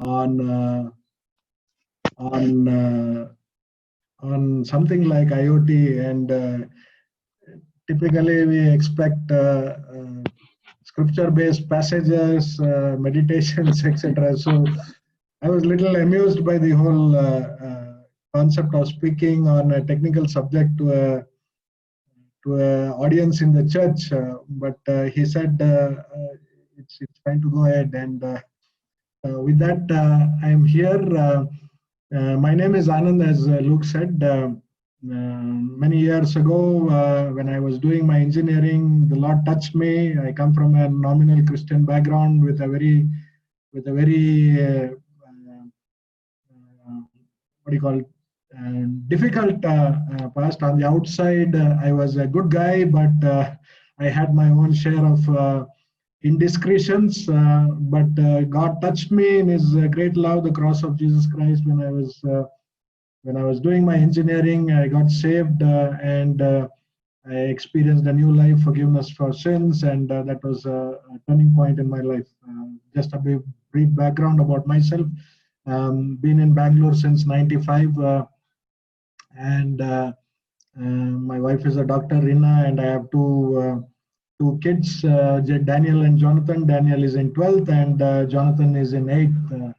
on something like IoT, and typically we expect scripture-based passages, meditations, etc. So I was a little amused by the whole concept of speaking on a technical subject to a audience in the church, but he said it's fine to go ahead. And with that, I am here. My name is Anand, as Luke said. Many years ago, when I was doing my engineering, the Lord touched me. I come from a nominal Christian background with a very what do you call it? Difficult past. On the outside, I was a good guy, but I had my own share of indiscretions. But God touched me in His great love, the cross of Jesus Christ. When I was doing my engineering, I got saved, and I experienced a new life, forgiveness for sins, and that was a turning point in my life. Just a brief background about myself. Been in Bangalore since '95, and my wife is a doctor, Rina, and I have two kids, Daniel and Jonathan. Daniel is in 12th, and Jonathan is in 8th.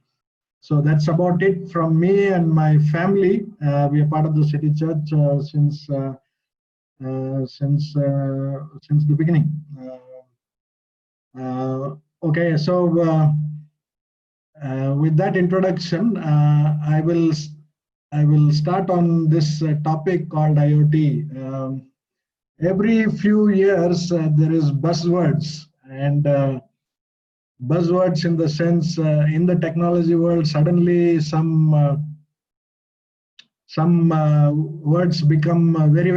So that's about it from me and my family. We are part of the City Church since the beginning. Okay, so with that introduction, I will start on this topic called IoT. Every few years, there is buzzwords, and buzzwords in the sense in the technology world, suddenly some words become very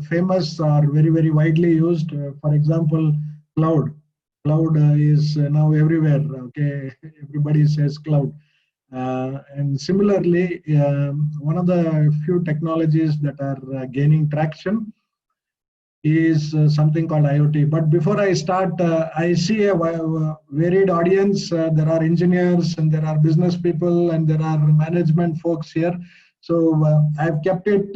famous or very widely used. For example, cloud. Cloud is now everywhere. Okay, everybody says cloud. And similarly, one of the few technologies that are gaining traction is something called IoT. But before I start, I see a varied audience. There are engineers, and there are business people, and there are management folks here. So I've kept it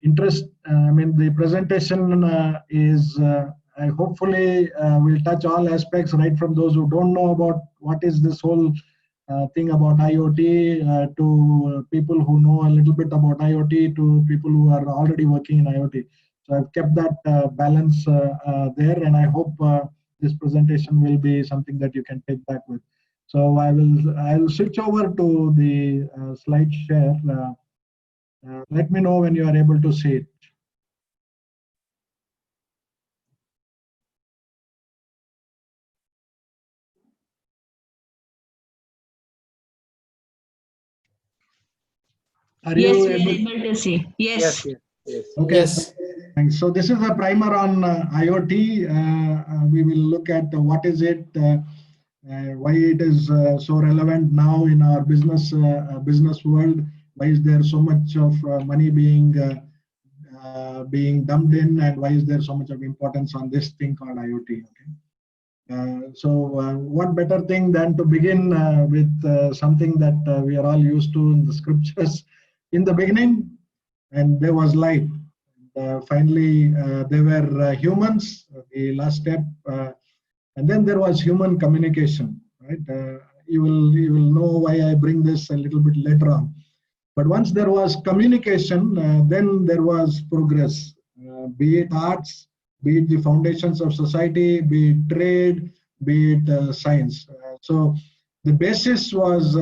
interest. I mean, the presentation is, I hopefully will touch all aspects, right from those who don't know about what is this whole thing about IoT, to people who know a little bit about IoT, to people who are already working in IoT. So I've kept that balance there, and I hope this presentation will be something that you can take back with. So I'll switch over to the slide share. Let me know when you are able to see it. Yes, we are able to see. Yes. Okay. Yes. Thanks. So this is a primer on IoT. We will look at what is it, why it is so relevant now in our business world. Why is there so much of money being dumped in, and why is there so much of importance on this thing called IoT? Okay. So what better thing than to begin with something that we are all used to in the scriptures. In the beginning, and there was light. Finally, there were humans, the last step, and then there was human communication. Right? You will know why I bring this a little bit later on. But once there was communication, then there was progress. Be it arts, be it the foundations of society, be it trade, be it science. So the basis was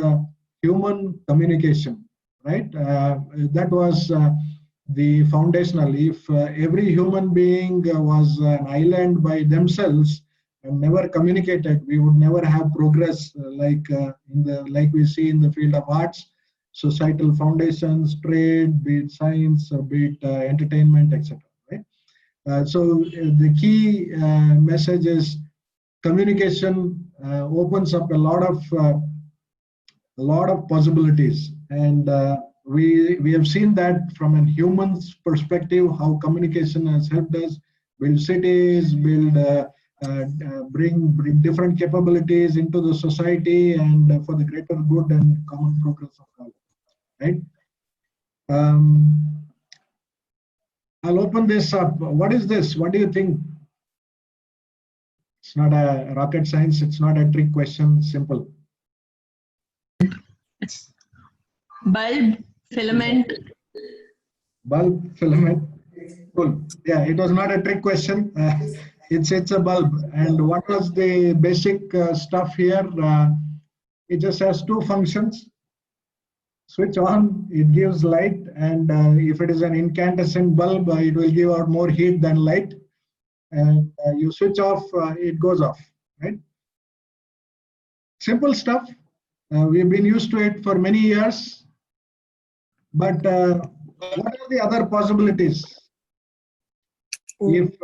human communication. Right? That was the foundational. If every human being was an island by themselves and never communicated, we would never have progress like we see in the field of arts, societal foundations, trade, be it science, be it entertainment, etc. Right? So the key message is communication opens up a lot of possibilities. And we have seen that from a human's perspective, how communication has helped us build cities, build bring different capabilities into the society and for the greater good and common progress of all. Right? I'll open this up. What is this? What do you think? It's not a rocket science. It's not a trick question. Simple. It's bulb, filament. Bulb, filament. Cool. Yeah, it was not a trick question. It's a bulb. And what was the basic stuff here? It just has two functions. Switch on, it gives light, and if it is an incandescent bulb, it will give out more heat than light. And you switch off, it goes off. Right? Simple stuff. We've been used to it for many years. But what are the other possibilities? If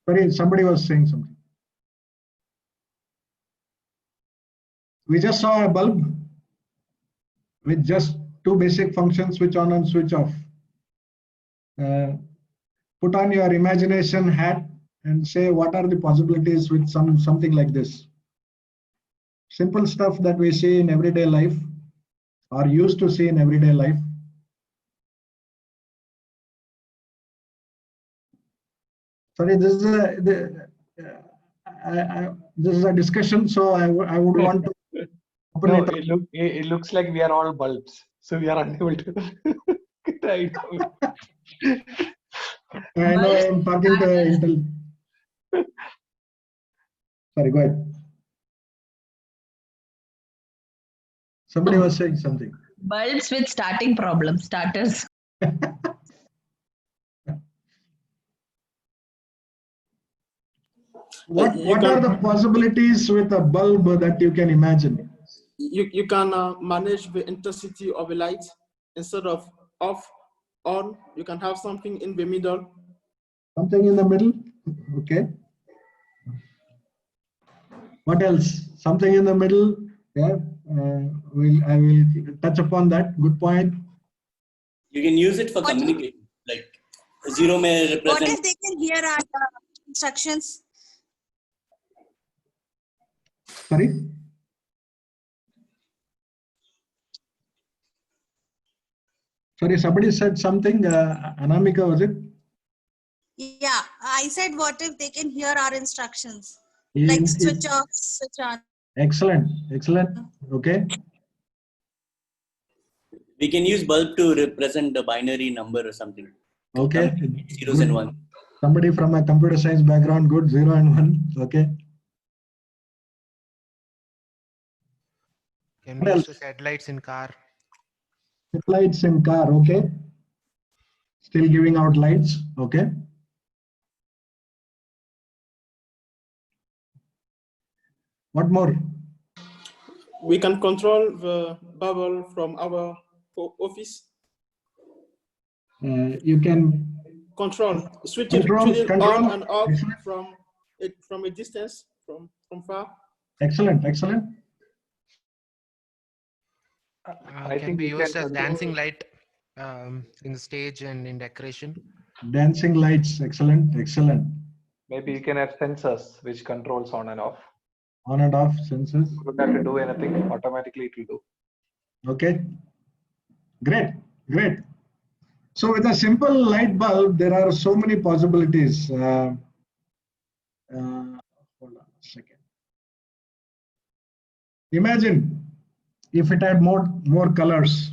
sorry, somebody was saying something. We just saw a bulb with just two basic functions, switch on and switch off. Put on your imagination hat and say what are the possibilities with something like this. Simple stuff that we see in everyday life or used to see in everyday life. Sorry, this is a discussion, so I would want to open No, it. it looks like we are all bulbs, so we are unable to. Right. I know I'm talking to Intel. Sorry, go ahead. Somebody was saying something. Bulbs with starting problems, starters. What are the possibilities with a bulb that you can imagine? You can manage the intensity of a light. Instead of off, on, you can have something in the middle. Something in the middle? Okay. What else? Something in the middle? Yeah. I will touch upon that. Good point. You can use it for communication. Like 0 may represent. What if they can hear our instructions? Sorry? Sorry, somebody said something. Anamika, was it? Yeah, I said what if they can hear our instructions? Like switch off, switch on. Excellent, excellent. Okay. We can use bulb to represent the binary number or something. Okay. Zeros and ones. Somebody from a computer science background, good. 0 and 1. Okay. Can we use the headlights in car? Headlights in car, okay. Still giving out lights, okay. What more? We can control the bubble from our office. You can switch it on and off from a distance, from far. Excellent, excellent. Can be used as dancing light in the stage and in decoration. Dancing lights, excellent, excellent. Maybe you can have sensors which controls on and off. On and off sensors. You don't have to do anything, automatically it will do. Okay, great, great. So with a simple light bulb, there are so many possibilities. Hold on a second. Imagine if it had more colors,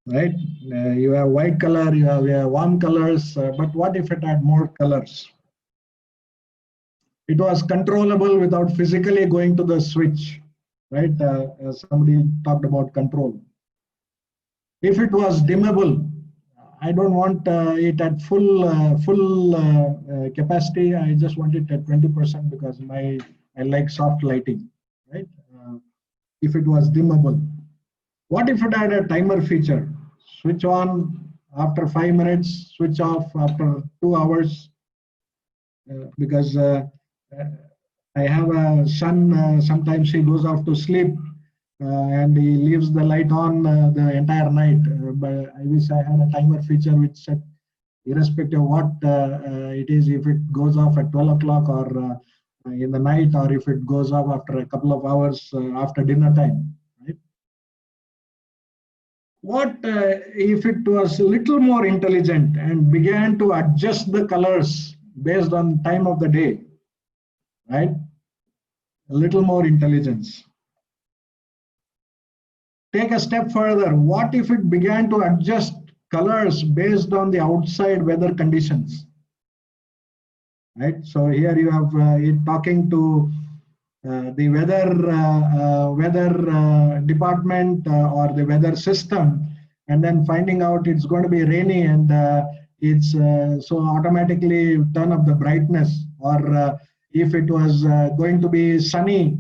right? You have white color, you have warm colors, but what if it had more colors? It was controllable without physically going to the switch, right? Somebody talked about control. If it was dimmable, I don't want it at full capacity. I just want it at 20% because I like soft lighting, right? If it was dimmable. What if it had a timer feature? Switch on after 5 minutes, switch off after 2 hours. Because I have a son, sometimes he goes off to sleep and he leaves the light on the entire night. But I wish I had a timer feature which said irrespective of what it is, if it goes off at 12 o'clock or in the night, or if it goes off after a couple of hours after dinner time, right? What if it was a little more intelligent and began to adjust the colors based on time of the day, right? A little more intelligence. Take a step further. What if it began to adjust colors based on the outside weather conditions? Right. So here you have it talking to the weather department or the weather system, and then finding out it's going to be rainy, and it's so automatically turn up the brightness, or if it was going to be sunny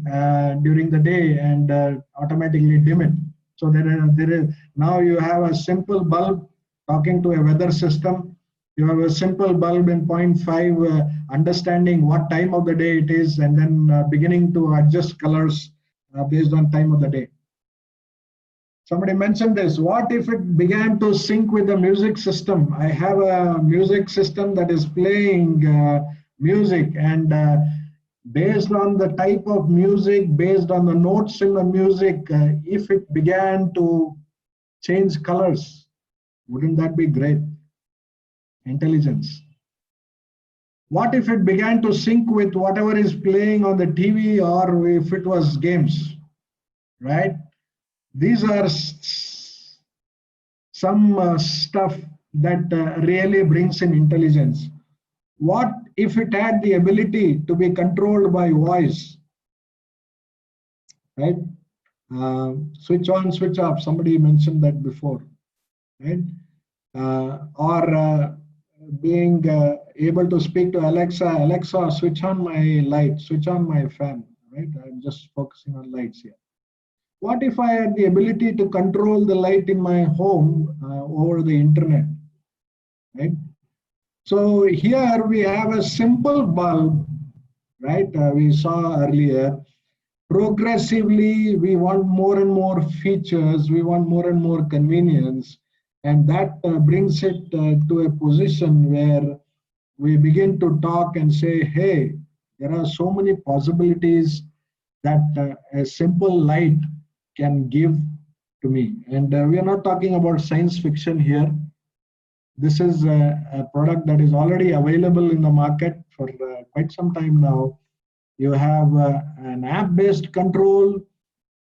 during the day, and automatically dim it. So there is now you have a simple bulb talking to a weather system. You have a simple bulb in 0.5 understanding what time of the day it is, and then beginning to adjust colors based on time of the day. Somebody mentioned this. What if it began to sync with the music system? I have a music system that is playing music, and based on the type of music, based on the notes in the music, if it began to change colors, wouldn't that be great? Intelligence. What if it began to sync with whatever is playing on the TV, or if it was games, right? These are some stuff that really brings in intelligence. What if it had the ability to be controlled by voice, right? Switch on, switch off. Somebody mentioned that before, right? Or being able to speak to Alexa, Alexa, switch on my light, switch on my fan, right? I'm just focusing on lights here. What if I had the ability to control the light in my home over the internet, right? So here we have a simple bulb, right? We saw earlier. Progressively, we want more and more features, we want more and more convenience, and that brings it to a position where we begin to talk and say, hey, there are so many possibilities that a simple light can give to me. And we are not talking about science fiction here. This is a product that is already available in the market for quite some time now. You have an app-based control.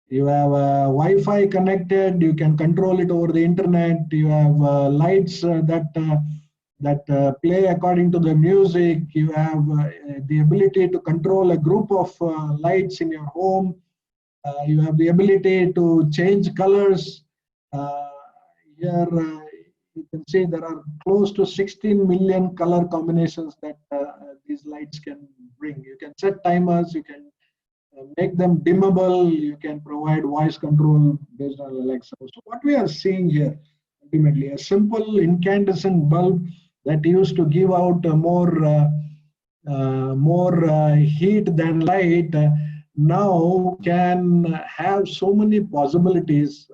You have Wi-Fi connected. You can control it over the internet. You have lights that play according to the music. You have the ability to control a group of lights in your home. You have the ability to change colors. Here you can see there are close to 16 million color combinations that these lights can bring. You can set timers, you can make them dimmable, you can provide voice control based on Alexa. So what we are seeing here, ultimately, a simple incandescent bulb that used to give out more heat than light, now can have so many possibilities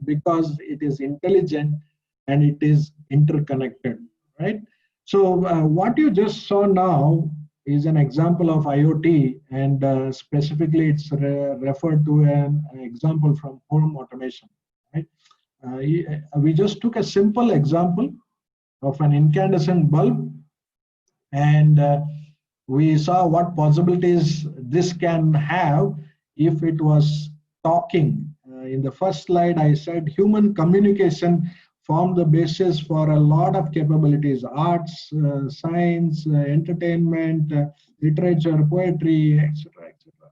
because it is intelligent and it is interconnected, right? So what you just saw now is an example of IoT, and specifically it's referred to an example from home automation, right? We just took a simple example of an incandescent bulb, and we saw what possibilities this can have if it was talking. In the first slide, I said human communication formed the basis for a lot of capabilities: arts, science, entertainment, literature, poetry, etc.,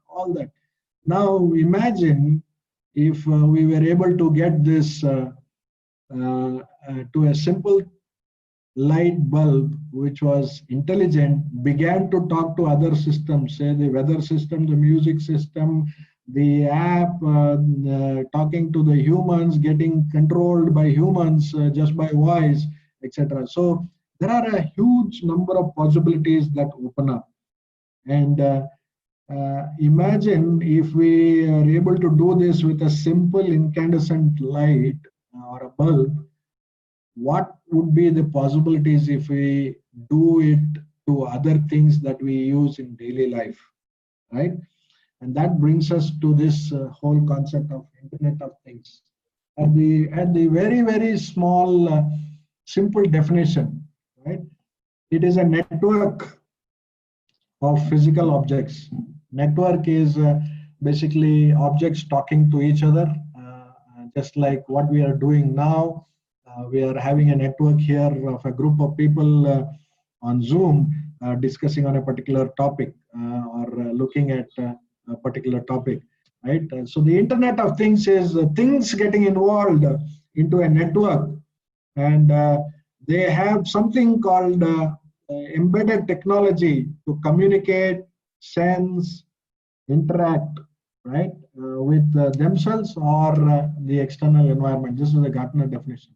all that. Now imagine if we were able to get this to a simple light bulb which was intelligent, began to talk to other systems, say the weather system, the music system, the app, talking to the humans, getting controlled by humans just by voice, etc. So there are a huge number of possibilities that open up. And imagine if we are able to do this with a simple incandescent light or a bulb, what would be the possibilities if we do it to other things that we use in daily life, right? And that brings us to this whole concept of Internet of Things. At the very, very small, simple definition, right? It is a network of physical objects. Network is basically objects talking to each other, just like what we are doing now. We are having a network here of a group of people on Zoom discussing on a particular topic or looking at a particular topic, right? So the Internet of Things is things getting involved into a network, and they have something called embedded technology to communicate, sense, interact, right, with themselves or the external environment. This is the Gartner definition.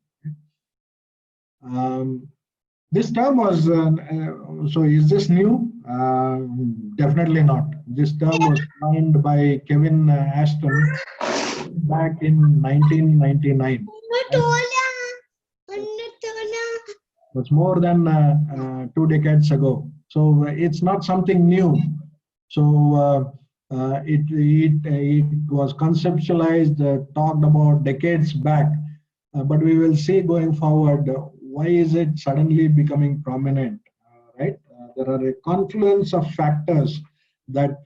This term was, so is this new? Definitely not. This term was coined by Kevin Ashton back in 1999. It's more than 2 decades ago. So it's not something new. So it was conceptualized, talked about decades back, but we will see going forward why is it suddenly becoming prominent, right? There are a confluence of factors that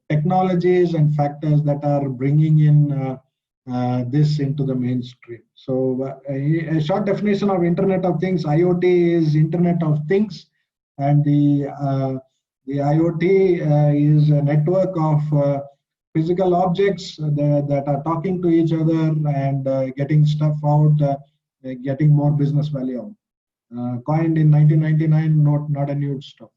technologies and factors that are bringing in this into the mainstream. So a short definition of Internet of Things: IoT is Internet of Things, and the IoT is a network of physical objects that are talking to each other and getting stuff out, getting more business value. Coined in 1999, not a new stuff.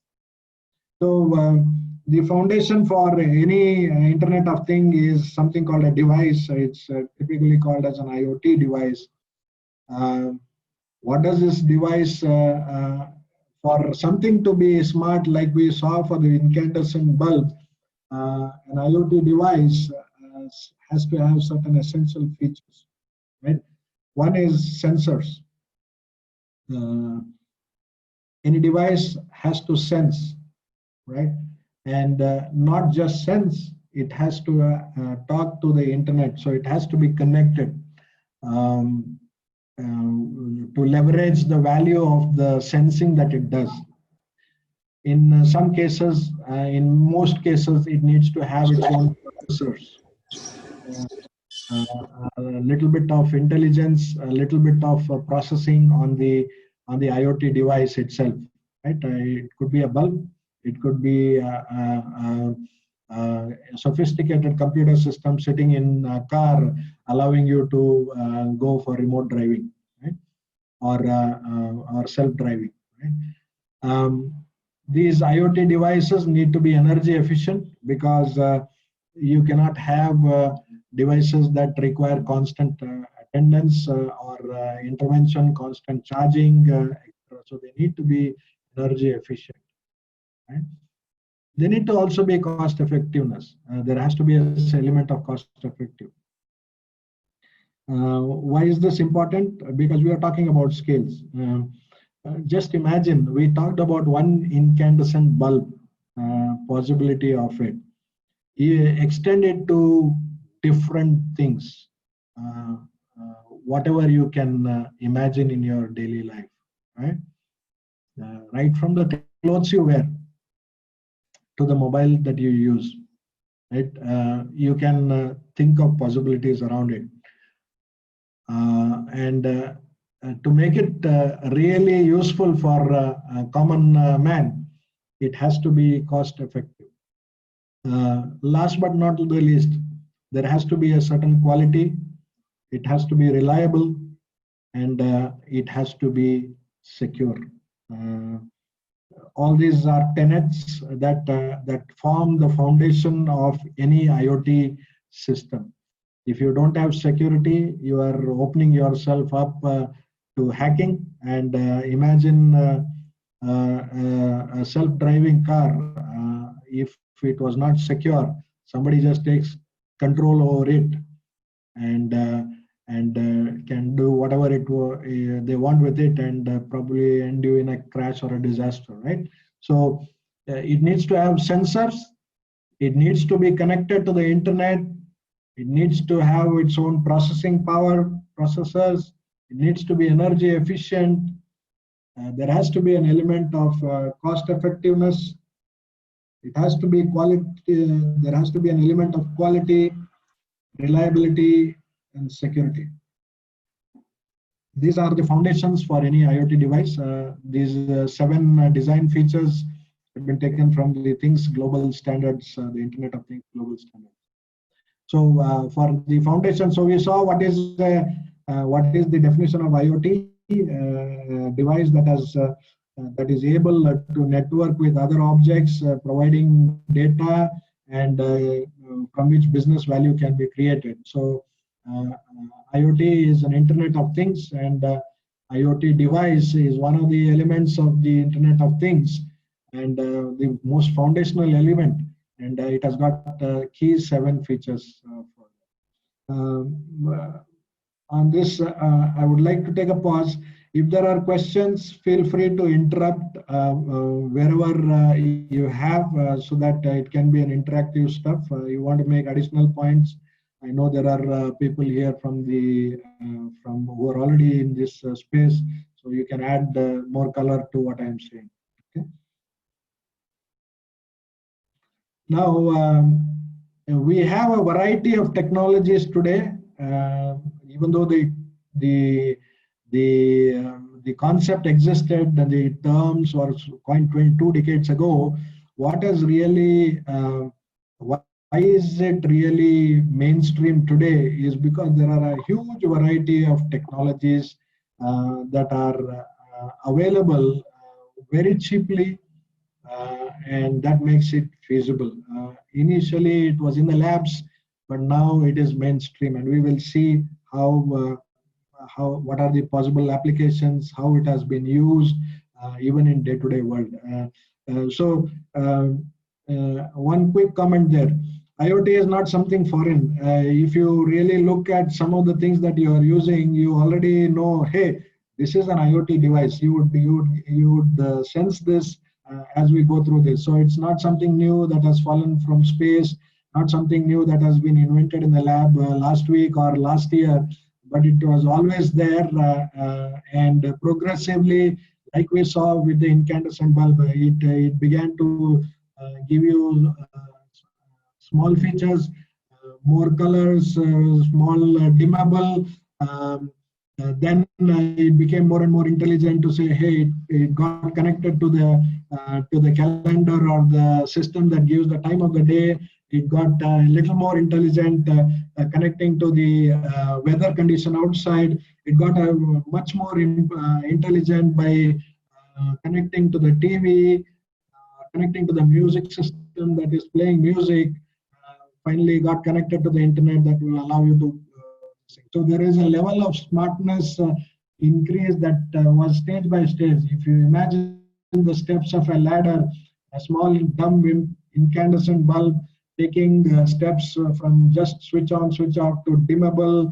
So the foundation for any Internet of Things is something called a device. It's typically called as an IoT device. What does this device, for something to be smart, like we saw for the incandescent bulb, an IoT device has to have certain essential features, right? One is sensors. Any device has to sense, right? And not just sense, it has to talk to the internet. So it has to be connected to leverage the value of the sensing that it does. In some cases, in most cases, it needs to have its own processors. A little bit of intelligence, a little bit of processing on the IoT device itself, right? It could be a bulb, it could be a sophisticated computer system sitting in a car, allowing you to go for remote driving, right? Or self-driving, right? These IoT devices need to be energy efficient, because you cannot have devices that require constant attendance or intervention, constant charging, etc. So they need to be energy efficient, right? They need to also be cost effectiveness. There has to be an element of cost effective. Why is this important? Because we are talking about scales. Just imagine, we talked about one incandescent bulb, possibility of it. You extend it to different things, whatever you can imagine in your daily life, right? Right from the clothes you wear to the mobile that you use, right? You can think of possibilities around it. And to make it really useful for a common man, it has to be cost effective. Last but not the least, there has to be a certain quality, it has to be reliable, and it has to be secure. All these are tenets that form the foundation of any IoT system. If you don't have security, you are opening yourself up to hacking. And imagine a self-driving car. If it was not secure, somebody just takes control over it, and and can do whatever they want with it, and probably end you in a crash or a disaster, right? So it needs to have sensors, it needs to be connected to the internet, it needs to have its own processing power, processors, it needs to be energy efficient, there has to be an element of cost effectiveness, it has to be quality, there has to be an element of quality, reliability, and security. These are the foundations for any IoT device. These 7 design features have been taken from the Things Global Standards, the Internet of Things Global Standards. So for the foundation, so we saw what is the definition of IoT, device that is able to network with other objects, providing data, and from which business value can be created. So IoT is an Internet of Things, and IoT device is one of the elements of the Internet of Things, and the most foundational element, and it has got key 7 features. On this, I would like to take a pause. If there are questions, feel free to interrupt wherever you have, so that it can be an interactive stuff. You want to make additional points. I know there are people here from who are already in this space, so you can add more color to what I am saying. Okay. Now, we have a variety of technologies today. Even though the concept existed and the terms were coined 22 decades ago, what is really why is it really mainstream today is because there are a huge variety of technologies that are available very cheaply, and that makes it feasible. Initially, it was in the labs, but now it is mainstream, and we will see what are the possible applications, how it has been used even in day-to-day world. So one quick comment there. IoT is not something foreign. If you really look at some of the things that you are using, you already know, hey, this is an IoT device. You would sense this as we go through this. So it's not something new that has fallen from space, not something new that has been invented in the lab last week or last year, but it was always there, and progressively, like we saw with the incandescent bulb, it began to give you small features, more colors, small dimmable. Then it became more and more intelligent to say, hey, it got connected to the calendar or the system that gives the time of the day. It got a little more intelligent, connecting to the weather condition outside. It got much more intelligent by connecting to the TV, connecting to the music system that is playing music. Finally got connected to the internet that will allow you to sing. So there is a level of smartness increase that was stage by stage. If you imagine the steps of a ladder, a small dumb incandescent bulb taking steps from just switch on, switch off to dimmable,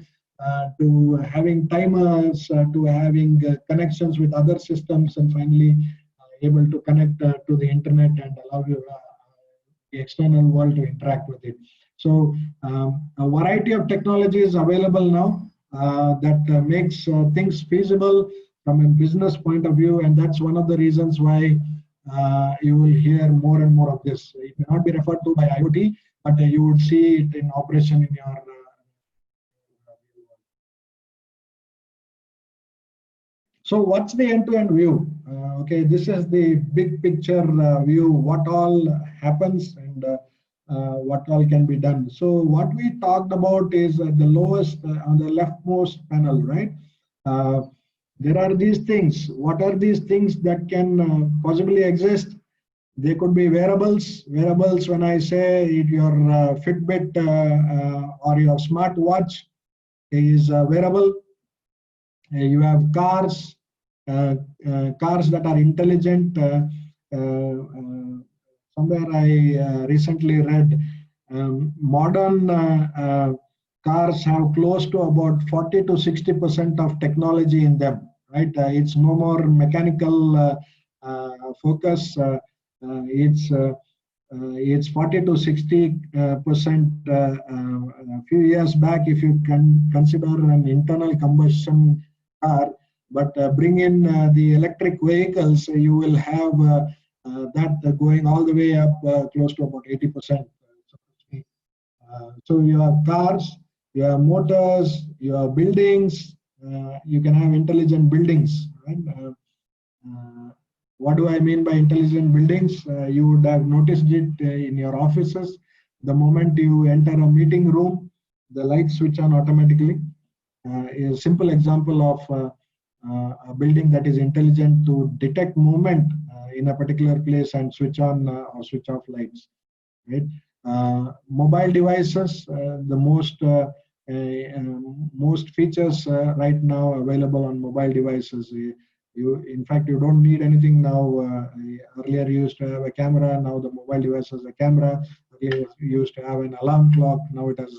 to having timers, to having connections with other systems, and finally able to connect to the internet and allow you the external world to interact with it. So a variety of technologies available now that makes things feasible from a business point of view, and that's one of the reasons why you will hear more and more of this. It may not be referred to by IoT, but you would see it in operation in your So what's the end-to-end view? Okay, this is the big picture view, what all happens and what all can be done. So what we talked about is at the lowest, on the leftmost panel, right? There are these things. What are these things that can possibly exist? They could be wearables. Wearables, when I say your Fitbit or your smartwatch is a wearable. You have cars, cars that are intelligent. Somewhere I recently read modern cars have close to about 40 to 60% of technology in them, right? It's no more mechanical focus. It's 40 to 60%. A few years back, if you can consider an internal combustion car, but bring in the electric vehicles, you will have that going all the way up close to about 80%. So you have cars, you have motors, you have buildings, you can have intelligent buildings, right? What do I mean by intelligent buildings? You would have noticed it in your offices. The moment you enter a meeting room, the lights switch on automatically. A simple example of a building that is intelligent to detect movement in a particular place and switch on or switch off lights, right? Mobile devices, the most features right now available on mobile devices. In fact, you don't need anything now. Earlier you used to have a camera, now the mobile device has a camera. Earlier you used to have an alarm clock, now it has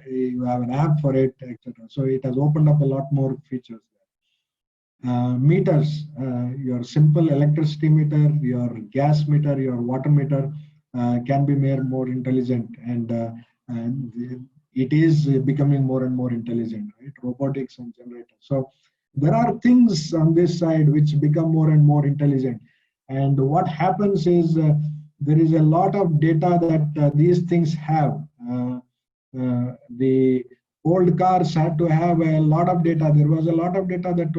you have an app for it, etc. So it has opened up a lot more features. Meters, your simple electricity meter, your gas meter, your water meter can be made more intelligent, and it is becoming more and more intelligent, right? Robotics and generators. So there are things on this side which become more and more intelligent. And what happens is there is a lot of data that these things have. The old cars had to have a lot of data. There was a lot of data that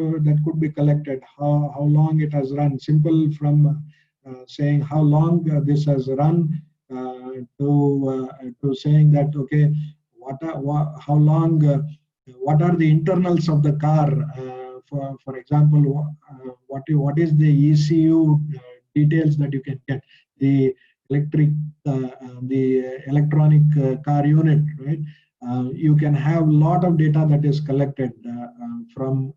could be collected. How long it has run. Simple from saying how long this has run to saying that, okay, how long, what are the internals of the car? For example, what is the ECU details that you can get, the electronic car unit, right? You can have a lot of data that is collected from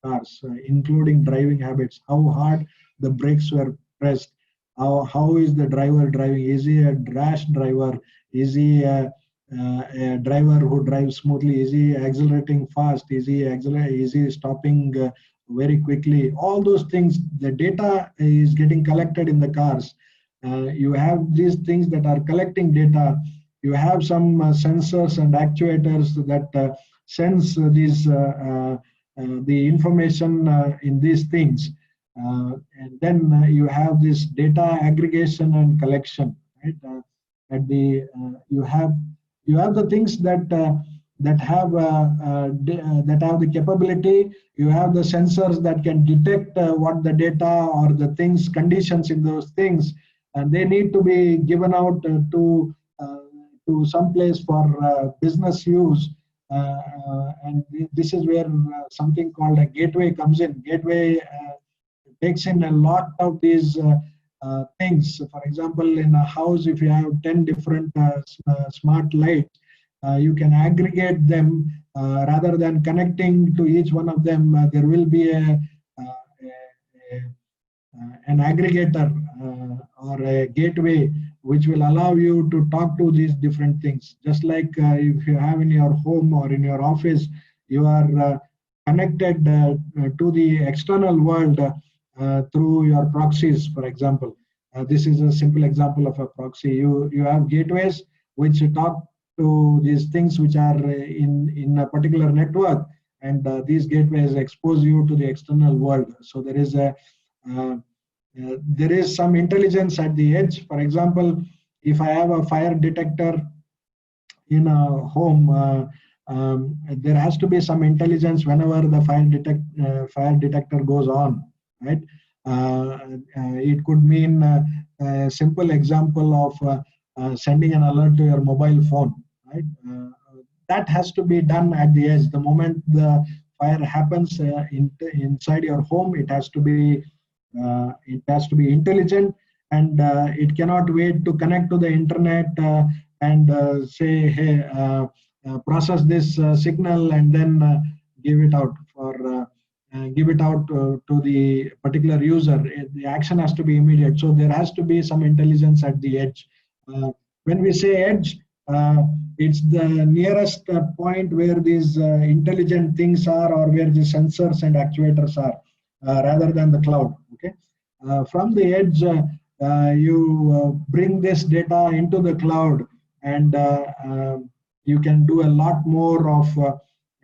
cars, including driving habits, how hard the brakes were pressed, how is the driver driving, is he a rash driver, is he a driver who drives smoothly, is he accelerating fast, is he stopping very quickly. All those things, the data is getting collected in the cars. You have these things that are collecting data. You have some sensors and actuators that sense these the information in these things, and then you have this data aggregation and collection, right? You have the things that have the capability. You have the sensors that can detect what the data or the things, conditions in those things, and they need to be given out to some place for business use. And this is where something called a gateway comes in. Gateway takes in a lot of these things. For example, in a house, if you have 10 different smart lights, you can aggregate them rather than connecting to each one of them. There will be an aggregator or a gateway which will allow you to talk to these different things. Just like if you have in your home or in your office, you are connected to the external world through your proxies, for example. This is a simple example of a proxy. You have gateways which talk to these things which are in a particular network, and these gateways expose you to the external world. So there is some intelligence at the edge. For example, if I have a fire detector in a home, there has to be some intelligence whenever the fire detector goes on, right? It could mean a simple example of sending an alert to your mobile phone, right? That has to be done at the edge. The moment the fire happens inside your home, it has to be intelligent, and it cannot wait to connect to the internet and say, hey, process this signal and then give it out to the particular user. The action has to be immediate. So there has to be some intelligence at the edge. When we say edge, it's the nearest point where these intelligent things are, or where the sensors and actuators are, rather than the cloud. Okay, from the edge, you bring this data into the cloud, and you can do a lot more of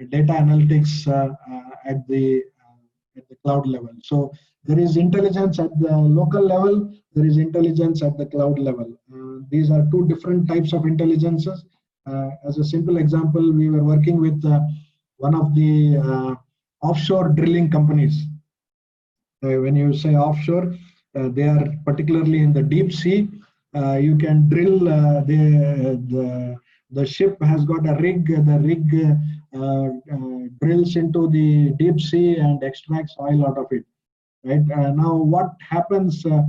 data analytics at the cloud level. So there is intelligence at the local level, there is intelligence at the cloud level. These are two different types of intelligences. As a simple example, we were working with one of the offshore drilling companies. When you say offshore, they are particularly in the deep sea. You can drill, the ship has got a rig, the rig drills into the deep sea and extracts oil out of it. Right? Now what happens here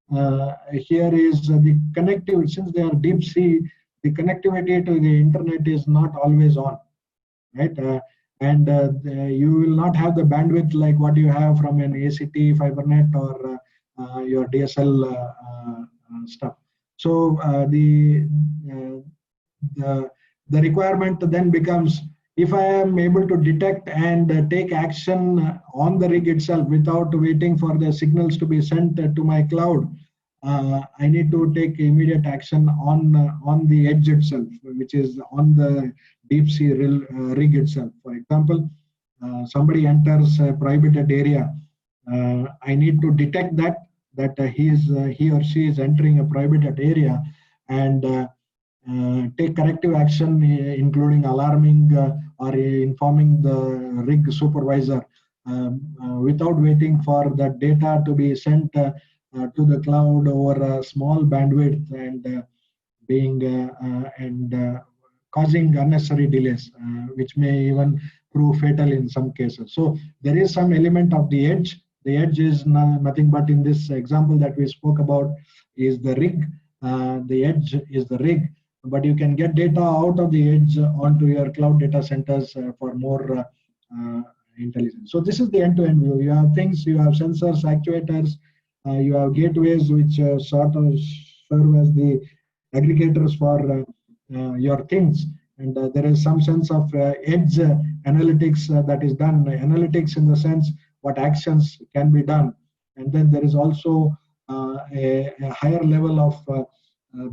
is the connectivity. Since they are deep sea, the connectivity to the internet is not always on, right? You will not have the bandwidth like what you have from an ACT, FiberNet, or your DSL stuff. So the requirement then becomes, if I am able to detect and take action on the rig itself without waiting for the signals to be sent to my cloud, I need to take immediate action on the edge itself, which is on the deep sea rig itself. For example, somebody enters a prohibited area. I need to detect that he or she is entering a prohibited area, and take corrective action, including alarming or informing the rig supervisor, without waiting for the data to be sent to the cloud over a small bandwidth and causing unnecessary delays, which may even prove fatal in some cases. So there is some element of the edge. The edge is nothing but, in this example that we spoke about, is the rig. The edge is the rig, but you can get data out of the edge onto your cloud data centers for more intelligence. So this is the end-to-end view. You have things, you have sensors, actuators, you have gateways which sort of serve as the aggregators for your things, and there is some sense of edge analytics that is done. Analytics in the sense what actions can be done, and then there is also a higher level of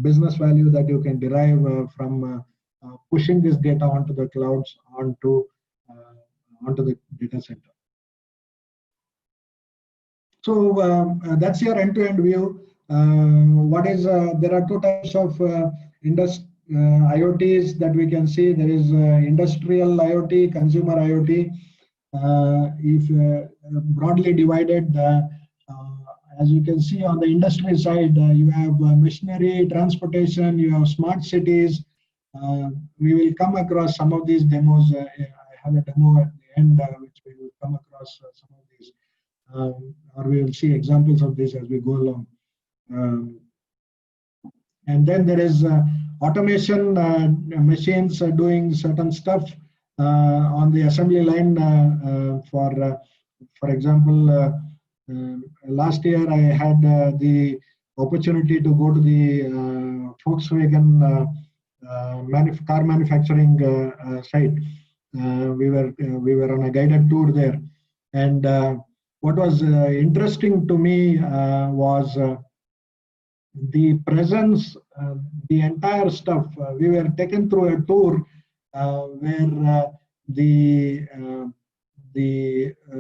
business value that you can derive from pushing this data onto the clouds, onto the data center. So that's your end-to-end view. There are two types of IoTs that we can see. There is industrial IoT, consumer IoT. If broadly divided, as you can see on the industry side, you have machinery, transportation, you have smart cities. We will come across some of these demos. I have a demo at the end which we will come across some of these, or we will see examples of this as we go along. And then there is automation, machines doing certain stuff on the assembly line. For example, last year I had the opportunity to go to the Volkswagen car manufacturing site. We were on a guided tour there, and what was interesting to me was the presence, the entire stuff. We were taken through a tour where the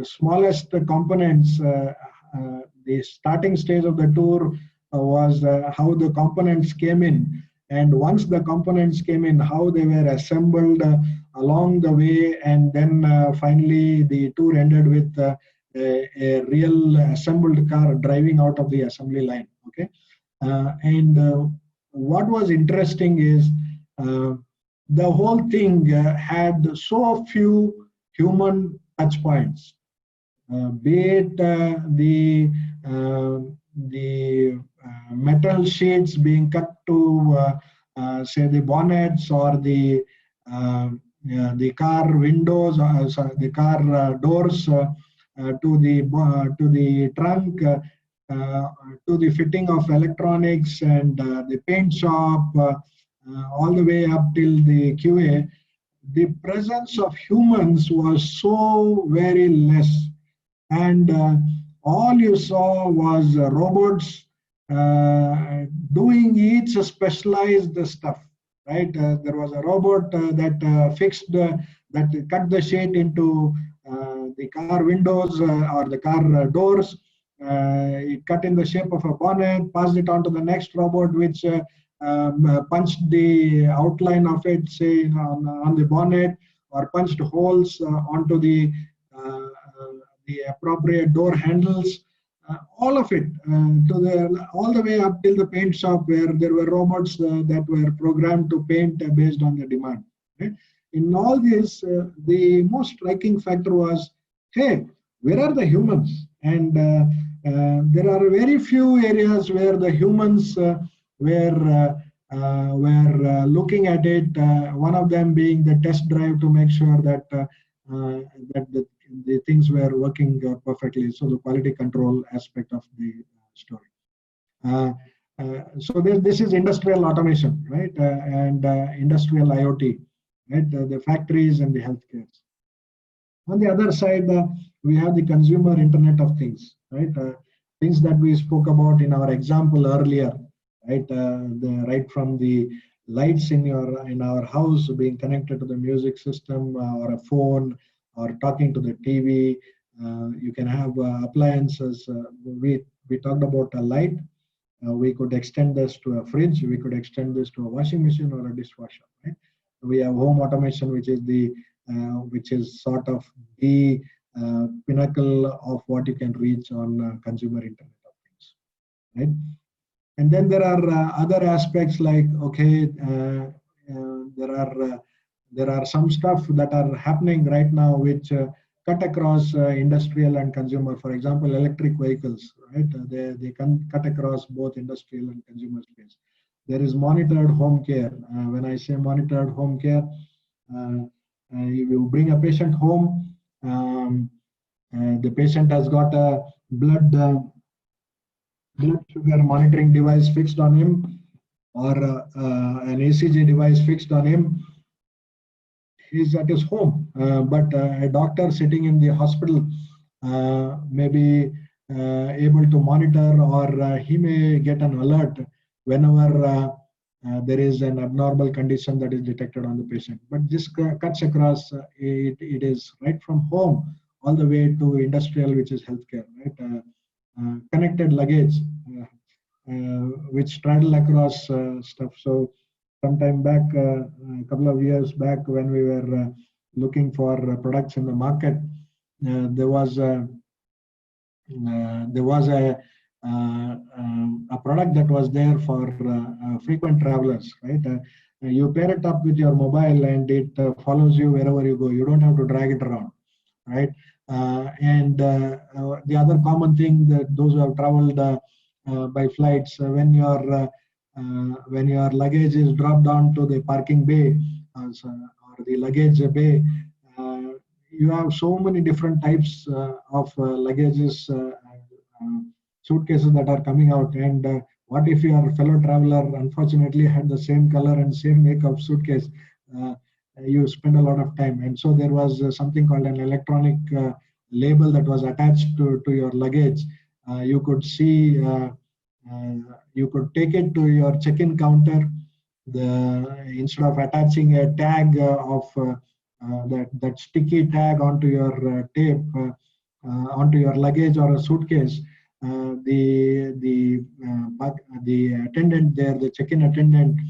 smallest components, the starting stage of the tour was how the components came in, and once the components came in, how they were assembled along the way, and then finally the tour ended with a real assembled car driving out of the assembly line. Okay, and what was interesting is the whole thing had so few human touch points, be it the metal sheets being cut to say the bonnets, or the car windows, the car doors, to the trunk, to the fitting of electronics, and the paint shop, all the way up till the QA, the presence of humans was so very less. And all you saw was robots doing each specialized stuff, right? There was a robot that fixed, that cut the shade into the car windows or the car doors. It cut in the shape of a bonnet, passed it on to the next robot, which punched the outline of it, say on the bonnet, or punched holes onto the appropriate door handles. All of it, all the way up till the paint shop, where there were robots that were programmed to paint based on the demand. Right? In all this, the most striking factor was, hey, where are the humans? And there are very few areas where the humans were looking at it. One of them being the test drive to make sure that the things were working perfectly. So the quality control aspect of the story. So this is industrial automation, right? And industrial IoT, right? The factories and the healthcare. On the other side, we have the consumer Internet of Things, right? Things that we spoke about in our example earlier, right? Right from the lights in our house being connected to the music system or a phone, or talking to the TV. You can have appliances. We talked about a light. We could extend this to a fridge. We could extend this to a washing machine or a dishwasher. Right? We have home automation, which is sort of the pinnacle of what you can reach on consumer Internet of Things. Right? And then there are other aspects like, okay, there are some stuff that are happening right now which cut across industrial and consumer. For example, electric vehicles, right? They can cut across both industrial and consumer space. There is monitored home care. When I say monitored home care, you bring a patient home, the patient has got a blood sugar monitoring device fixed on him, or an ECG device fixed on him. He's at his home, but a doctor sitting in the hospital may be able to monitor, or he may get an alert whenever there is an abnormal condition that is detected on the patient. But this cuts across, it is right from home all the way to industrial, which is healthcare, right? Connected luggage, which straddle across stuff. So sometime back, a couple of years back, when we were looking for products in the market, there was a product that was there for frequent travelers, right? You pair it up with your mobile and it follows you wherever you go. You don't have to drag it around, right? And the other common thing that those who have traveled by flights, when your luggage is dropped down to the parking bay or the luggage bay, you have so many different types of luggages, suitcases that are coming out. And what if your fellow traveler unfortunately had the same color and same make of suitcase? You spend a lot of time. And so there was something called an electronic label that was attached to your luggage. You could see, you could take it to your check-in counter. Instead of attaching a tag of that sticky tag onto your tape, onto your luggage or a suitcase, the attendant there, the check-in attendant,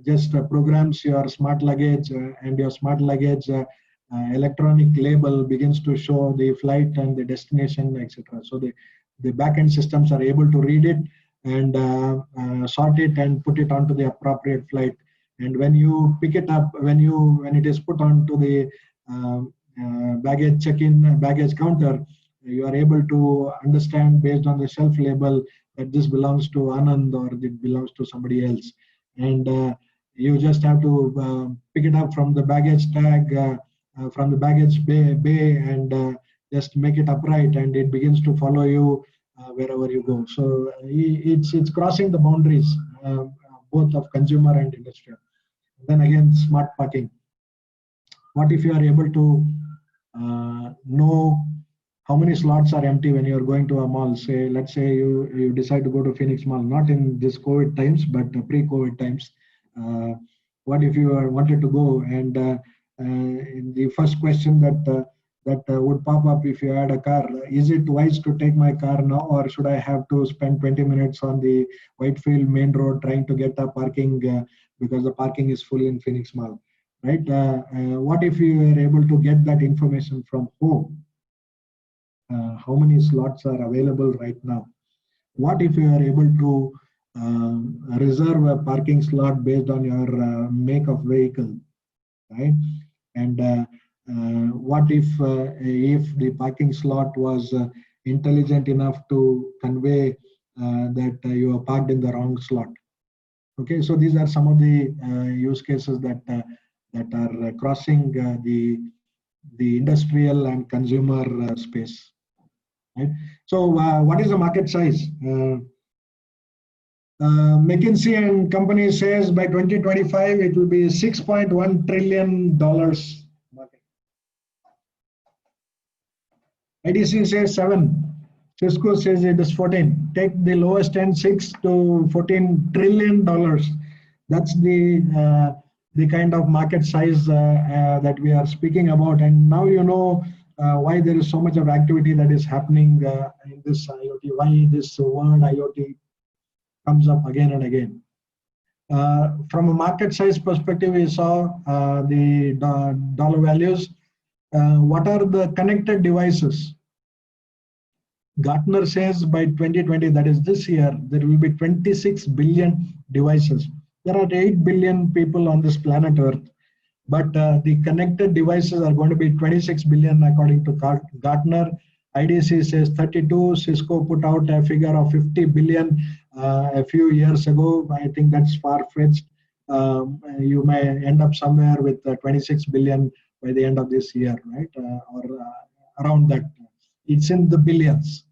just programs your smart luggage, and your smart luggage electronic label begins to show the flight and the destination, etc. So the back-end systems are able to read it and sort it and put it onto the appropriate flight. And when you pick it up, when it is put onto the baggage check-in baggage counter, you are able to understand based on the shelf label that this belongs to Anand or it belongs to somebody else. And you just have to pick it up from the baggage tag, from the baggage bay, and just make it upright, and it begins to follow you wherever you go. So it's crossing the boundaries both of consumer and industrial. Then again, smart parking. What if you are able to know how many slots are empty when you are going to a mall? Say, let's say you decide to go to Phoenix Mall, not in this COVID times, but pre-COVID times. What if you wanted to go and in the first question that would pop up if you had a car, is it wise to take my car now, or should I have to spend 20 minutes on the Whitefield main road trying to get a parking because the parking is full in Phoenix Mall, right? What if you are able to get that information from home? How many slots are available right now? What if you are able to reserve a parking slot based on your make of vehicle, right? And what if the parking slot was intelligent enough to convey that you are parked in the wrong slot? Okay, so these are some of the use cases that are crossing the industrial and consumer space. Right? So what is the market size? McKinsey and Company says by 2025 it will be $6.1 trillion market. IDC says 7. Cisco says it is 14. Take the lowest end, 6 to 14 trillion dollars. That's the kind of market size that we are speaking about. And now you know why there is so much of activity that is happening in this IoT, why this word IoT comes up again and again. From a market size perspective, we saw the dollar values. What are the connected devices? Gartner says by 2020, that is this year, there will be 26 billion devices. There are 8 billion people on this planet Earth, but the connected devices are going to be 26 billion according to Gartner. IDC says 32. Cisco put out a figure of 50 billion a few years ago. I think that's far-fetched. You may end up somewhere with 26 billion by the end of this year, right? Or around that. It's in the billions.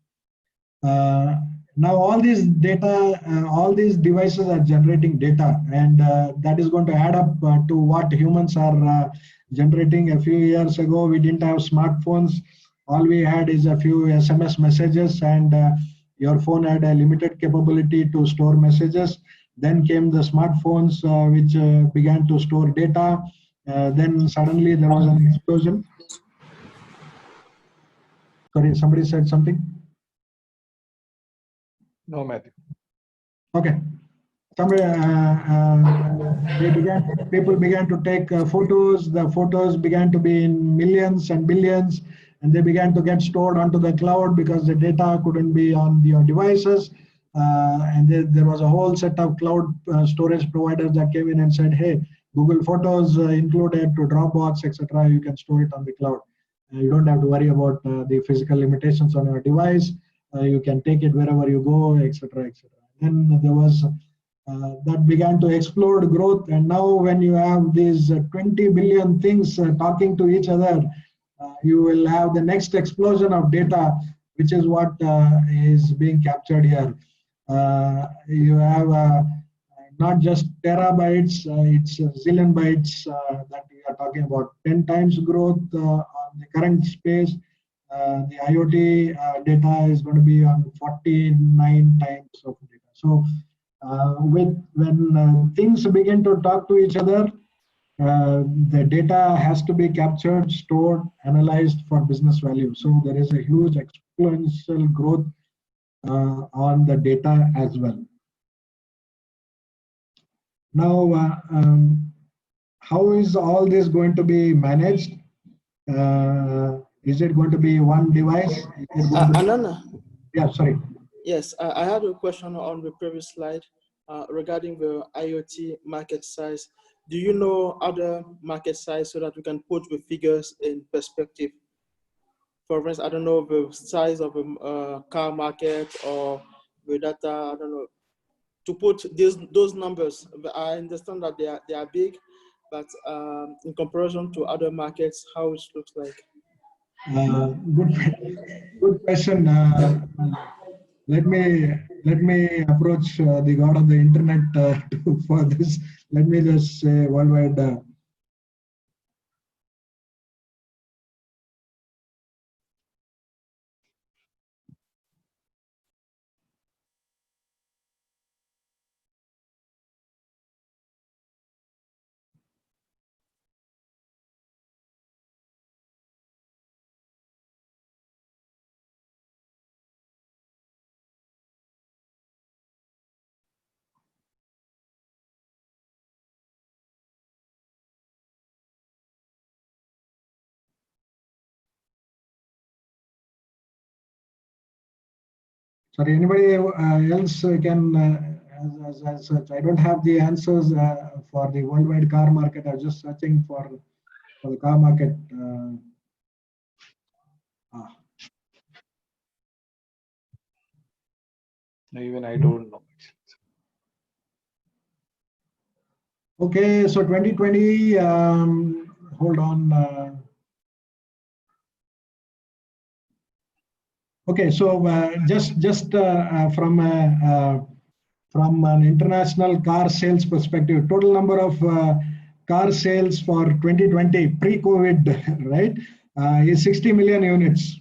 Now all these data, all these devices are generating data, and that is going to add up to what humans are generating. A few years ago, we didn't have smartphones. All we had is a few SMS messages, and your phone had a limited capability to store messages. Then came the smartphones, which began to store data. Then suddenly there was an explosion. Sorry, somebody said something? No, Matthew. Okay. Somebody, people began to take photos. The photos began to be in millions and billions, and they began to get stored onto the cloud because the data couldn't be on your devices. And there was a whole set of cloud storage providers that came in and said, hey, Google Photos included to Dropbox, etc. You can store it on the cloud. You don't have to worry about the physical limitations on your device. You can take it wherever you go, etc., etc. Then there was that began to explode growth, and now when you have these 20 billion things talking to each other, you will have the next explosion of data, which is what is being captured here. You have not just terabytes, it's zillion bytes that we are talking about. 10 times growth on the current space. The IoT data is going to be on 49 times of data. So when things begin to talk to each other, the data has to be captured, stored, analyzed for business value. So there is a huge exponential growth on the data as well. Now, how is all this going to be managed? Is it going to be one device? Anana? Yeah, sorry. Yes, I had a question on the previous slide regarding the IoT market size. Do you know other market size so that we can put the figures in perspective? For instance, I don't know the size of a car market or the data, I don't know. To put those numbers, I understand that they are big, but in comparison to other markets, how it looks like? Good question. let me approach the god of the internet for this. Let me just say worldwide. Sorry, anybody else can, as such, I don't have the answers for the worldwide car market. I was just searching for the car market. Even I don't know. Okay, so 2020, hold on. Okay, so just from an international car sales perspective, total number of car sales for 2020 pre-COVID, right, is 60 million units,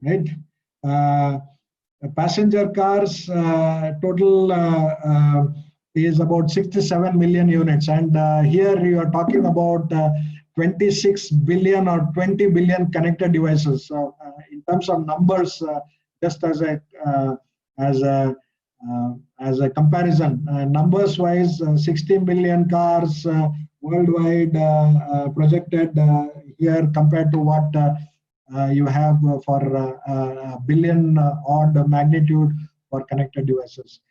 right? Passenger cars total is about 67 million units, and here you are talking about 26 billion or 20 billion connected devices. So in terms of numbers, just as a comparison, numbers wise, 60 million cars worldwide projected here compared to what you have for a billion odd magnitude for connected devices.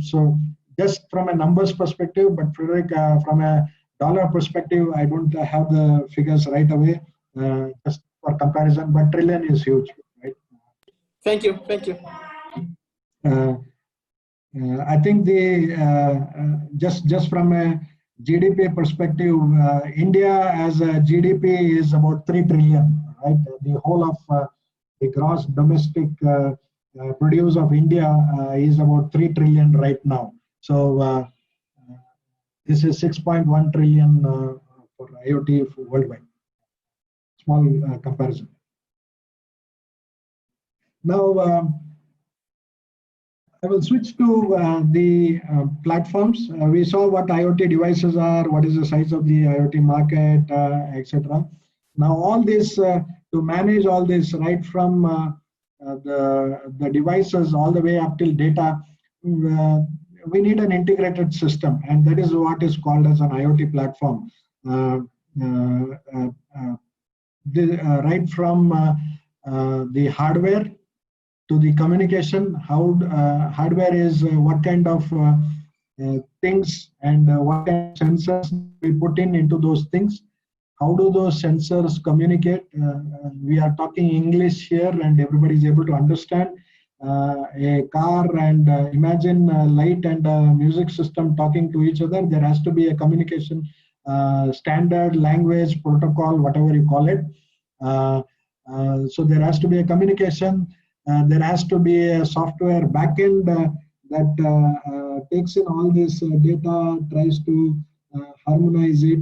So just from a numbers perspective, but Frederick, from a dollar perspective, I don't have the figures right away, just for comparison, but trillion is huge, right? Thank you. Thank you. I think just from a GDP perspective, India as a GDP is about 3 trillion, right? The whole of the gross domestic produce of India is about 3 trillion right now. So this is 6.1 trillion for IoT for worldwide. Small comparison. Now, I will switch to the platforms. We saw what IoT devices are, what is the size of the IoT market, etc. Now, all this, to manage all this, right from the devices all the way up till data, we need an integrated system, and that is what is called as an IoT platform. Right from the hardware to the communication, how hardware is, what kind of things and what kind of sensors we put into those things. How do those sensors communicate? We are talking English here and everybody is able to understand. A car and imagine light and music system talking to each other. There has to be a communication standard, language, protocol, whatever you call it. So there has to be a communication. There has to be a software backend that takes in all this data, tries to harmonize it,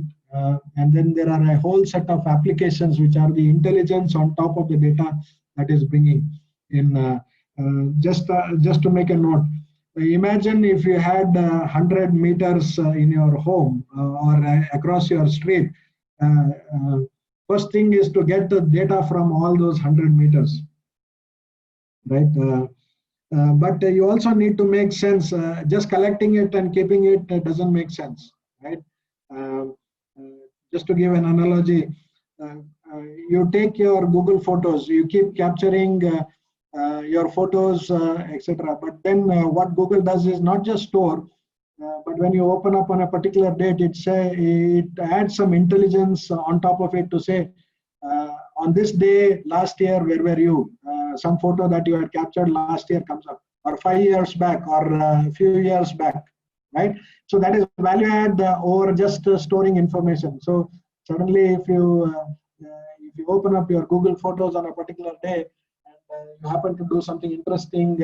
and then there are a whole set of applications which are the intelligence on top of the data that is bringing in. Just to make a note, imagine if you had 100 meters in your home or across your street. First thing is to get the data from all those 100 meters. Right, but you also need to make sense. Just collecting it and keeping it doesn't make sense, right? Just to give an analogy, you take your Google Photos, you keep capturing your photos, etc. But then what Google does is not just store, but when you open up on a particular date, it adds some intelligence on top of it to say, on this day last year, where were you? Some photo that you had captured last year comes up, or 5 years back, or a few years back, right? So that is value add over just storing information. So suddenly, if you open up your Google Photos on a particular day, and you happen to do something interesting,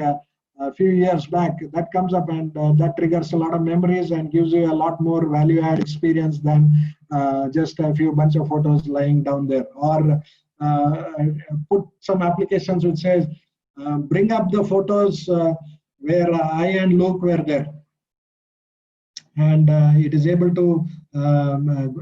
a few years back, that comes up and that triggers a lot of memories and gives you a lot more value add experience than just a few bunch of photos lying down there. Or put some applications which says, bring up the photos where I and Luke were there. And it is able to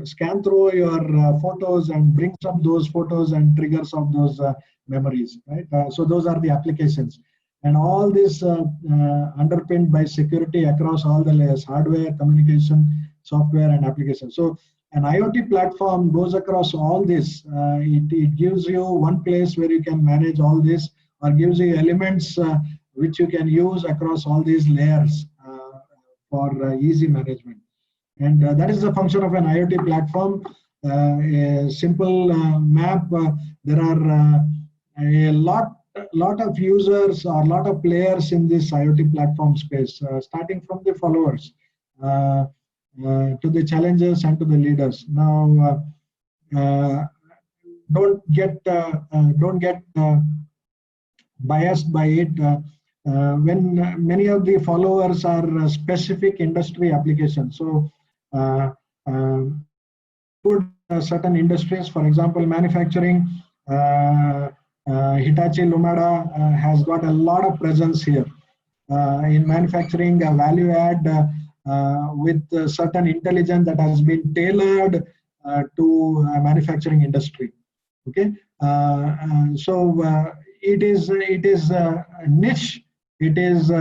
scan through your photos and brings up those photos and triggers of those memories, right? So those are the applications. And all this underpinned by security across all the layers: hardware, communication, software, and application. So an IoT platform goes across all this. It gives you one place where you can manage all this, or gives you elements which you can use across all these layers for easy management. And that is the function of an IoT platform. A simple map. There are a lot of users or a lot of players in this IoT platform space, starting from the followers to the challengers and to the leaders. Now, don't get biased by it. When many of the followers are specific industry applications. So certain industries, for example, manufacturing, Hitachi Lumada has got a lot of presence here in manufacturing, value add with certain intelligence that has been tailored to manufacturing industry. Okay, so it is a niche. It is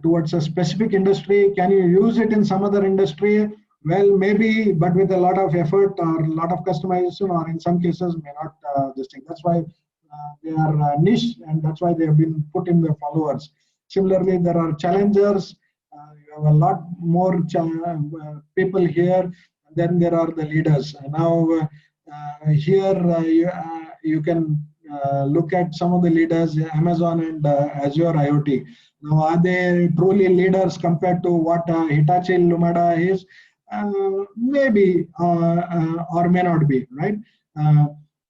towards a specific industry. Can you use it in some other industry? Well, maybe, but with a lot of effort or a lot of customization, or in some cases may not this thing. That's why they are niche, and that's why they have been put in the followers. Similarly, there are challengers. You have a lot more people here. And then there are the leaders. Now here you can look at some of the leaders, Amazon and Azure IoT. Now, are they truly leaders compared to what Hitachi Lumada is? Maybe or may not be, right?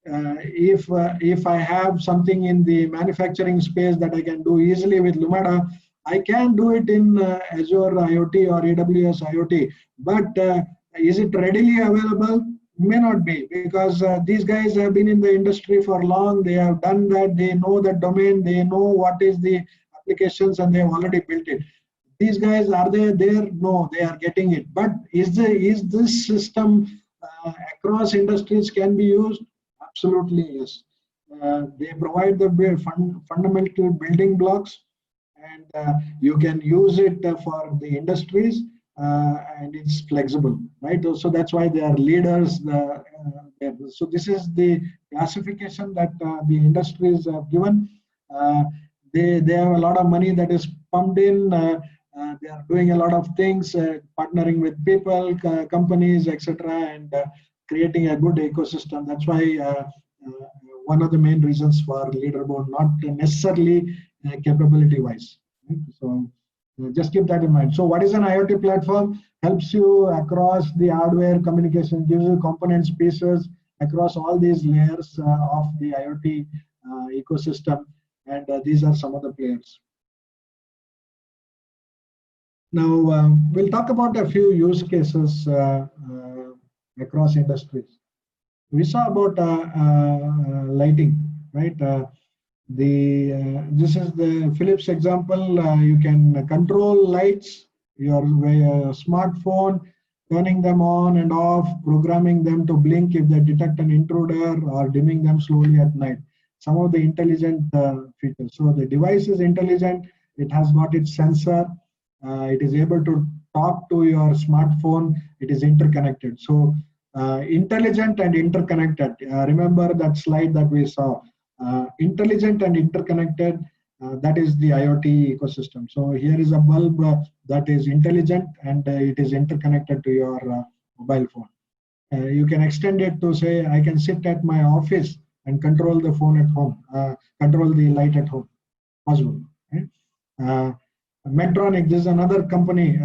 If I have something in the manufacturing space that I can do easily with Lumada, I can do it in Azure IoT or AWS IoT. But is it readily available? May not be, because these guys have been in the industry for long. They have done that. They know the domain. They know what is the applications, and they have already built it. These guys, are they there? No, they are getting it. But is this system across industries can be used? Absolutely, yes. They provide the fundamental building blocks, and you can use it for the industries, and it's flexible, right? So that's why they are leaders. So this is the classification that the industries have given. They have a lot of money that is pumped in. They are doing a lot of things, partnering with people, companies, etc., and creating a good ecosystem. That's why one of the main reasons for leaderboard, not necessarily capability-wise. Right? So just keep that in mind. So what is an IoT platform? Helps you across the hardware, communication, gives you components, pieces across all these layers of the IoT ecosystem. And these are some of the players. Now, we'll talk about a few use cases across industries. We saw about lighting, right? This is the Philips example. You can control lights, your smartphone, turning them on and off, programming them to blink if they detect an intruder, or dimming them slowly at night. Some of the intelligent features. So the device is intelligent. It has got its sensor. It is able to talk to your smartphone. It is interconnected. So intelligent and interconnected. Remember that slide that we saw. Intelligent and interconnected, that is the IoT ecosystem. So here is a bulb that is intelligent, and it is interconnected to your mobile phone. You can extend it to say, I can sit at my office and control the phone at home, control the light at home. Possible. Right? Medtronic, this is another company.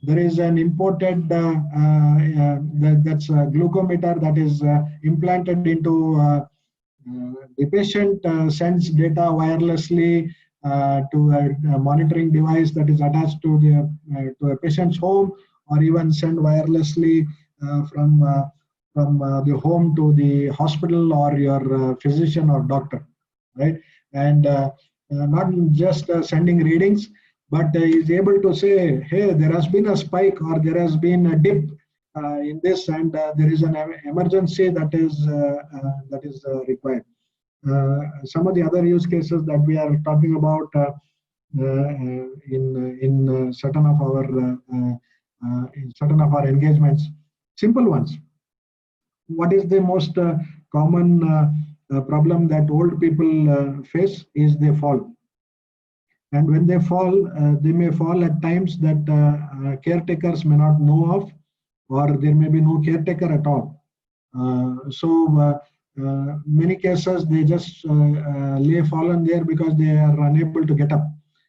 There is an imported that's a glucometer that is implanted into the patient, sends data wirelessly to a monitoring device that is attached to a patient's home, or even send wirelessly from the home to the hospital or your physician or doctor, right? And not just sending readings, but is able to say, hey, there has been a spike or there has been a dip in this, and there is an emergency that is required. Some of the other use cases that we are talking about in certain of our engagements, simple ones. What is the most common problem that old people face is they fall. And when they fall, they may fall at times that caretakers may not know of, or there may be no caretaker at all. Many cases they just lay fallen there because they are unable to get up.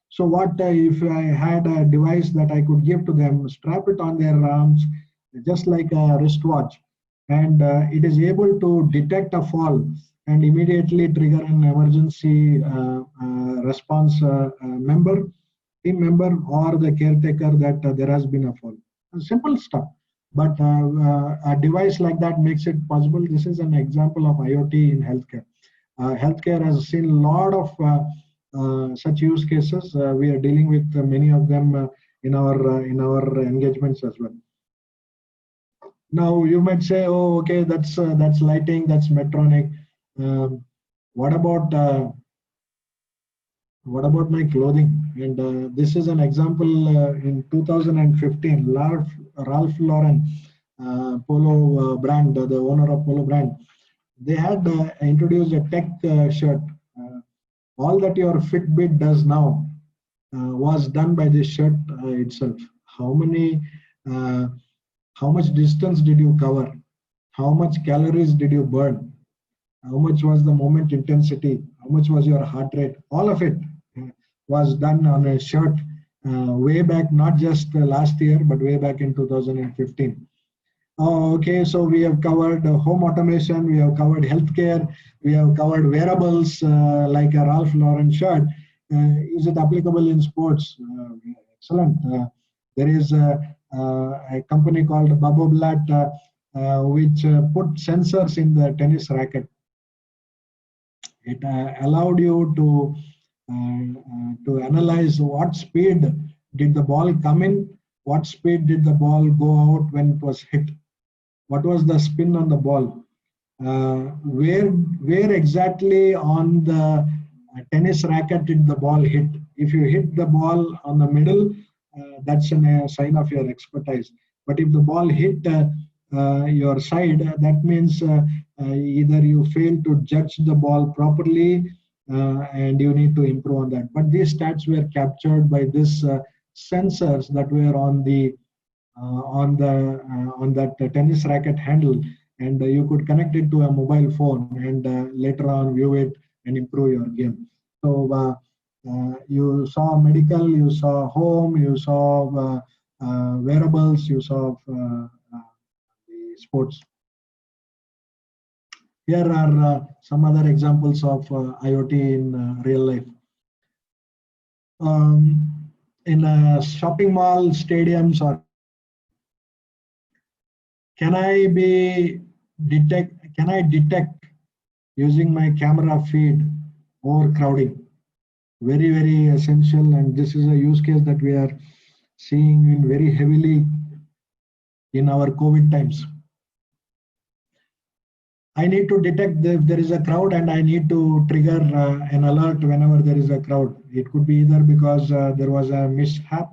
So what if I had a device that I could give to them, strap it on their arms, just like a wristwatch, and it is able to detect a fall and immediately trigger an emergency response team member or the caretaker that there has been a fall. Simple stuff, but a device like that makes it possible. This is an example of IoT in healthcare. Healthcare has seen a lot of such use cases. We are dealing with many of them in our engagements as well. Now you might say, oh, okay, that's lighting, that's Medtronic. What about my clothing? And this is an example in 2015. Ralph Lauren Polo brand, the owner of Polo brand, they had introduced a tech shirt. All that your Fitbit does now was done by this shirt itself. How much distance did you cover? How much calories did you burn? How much was the moment intensity? How much was your heart rate? All of it was done on a shirt way back, not just last year, but way back in 2015. Okay, so we have covered home automation, we have covered healthcare, we have covered wearables like a Ralph Lauren shirt. Is it applicable in sports? Excellent. There is a company called Baboblat which put sensors in the tennis racket. It allowed you to analyze what speed did the ball come in, what speed did the ball go out when it was hit, what was the spin on the ball, where exactly on the tennis racket did the ball hit. If you hit the ball on the middle, that's a sign of your expertise. But if the ball hit your side, that means either you failed to judge the ball properly and you need to improve on that. But these stats were captured by these sensors that were on that tennis racket handle, and you could connect it to a mobile phone and later on view it and improve your game. So you saw medical, you saw home, you saw wearables, you saw the sports. Here are some other examples of IoT in real life. In a shopping mall, stadiums, or can I detect using my camera feed overcrowding? Very, very essential, and this is a use case that we are seeing in very heavily in our COVID times. I need to detect if there is a crowd, and I need to trigger an alert whenever there is a crowd. It could be either because there was a mishap,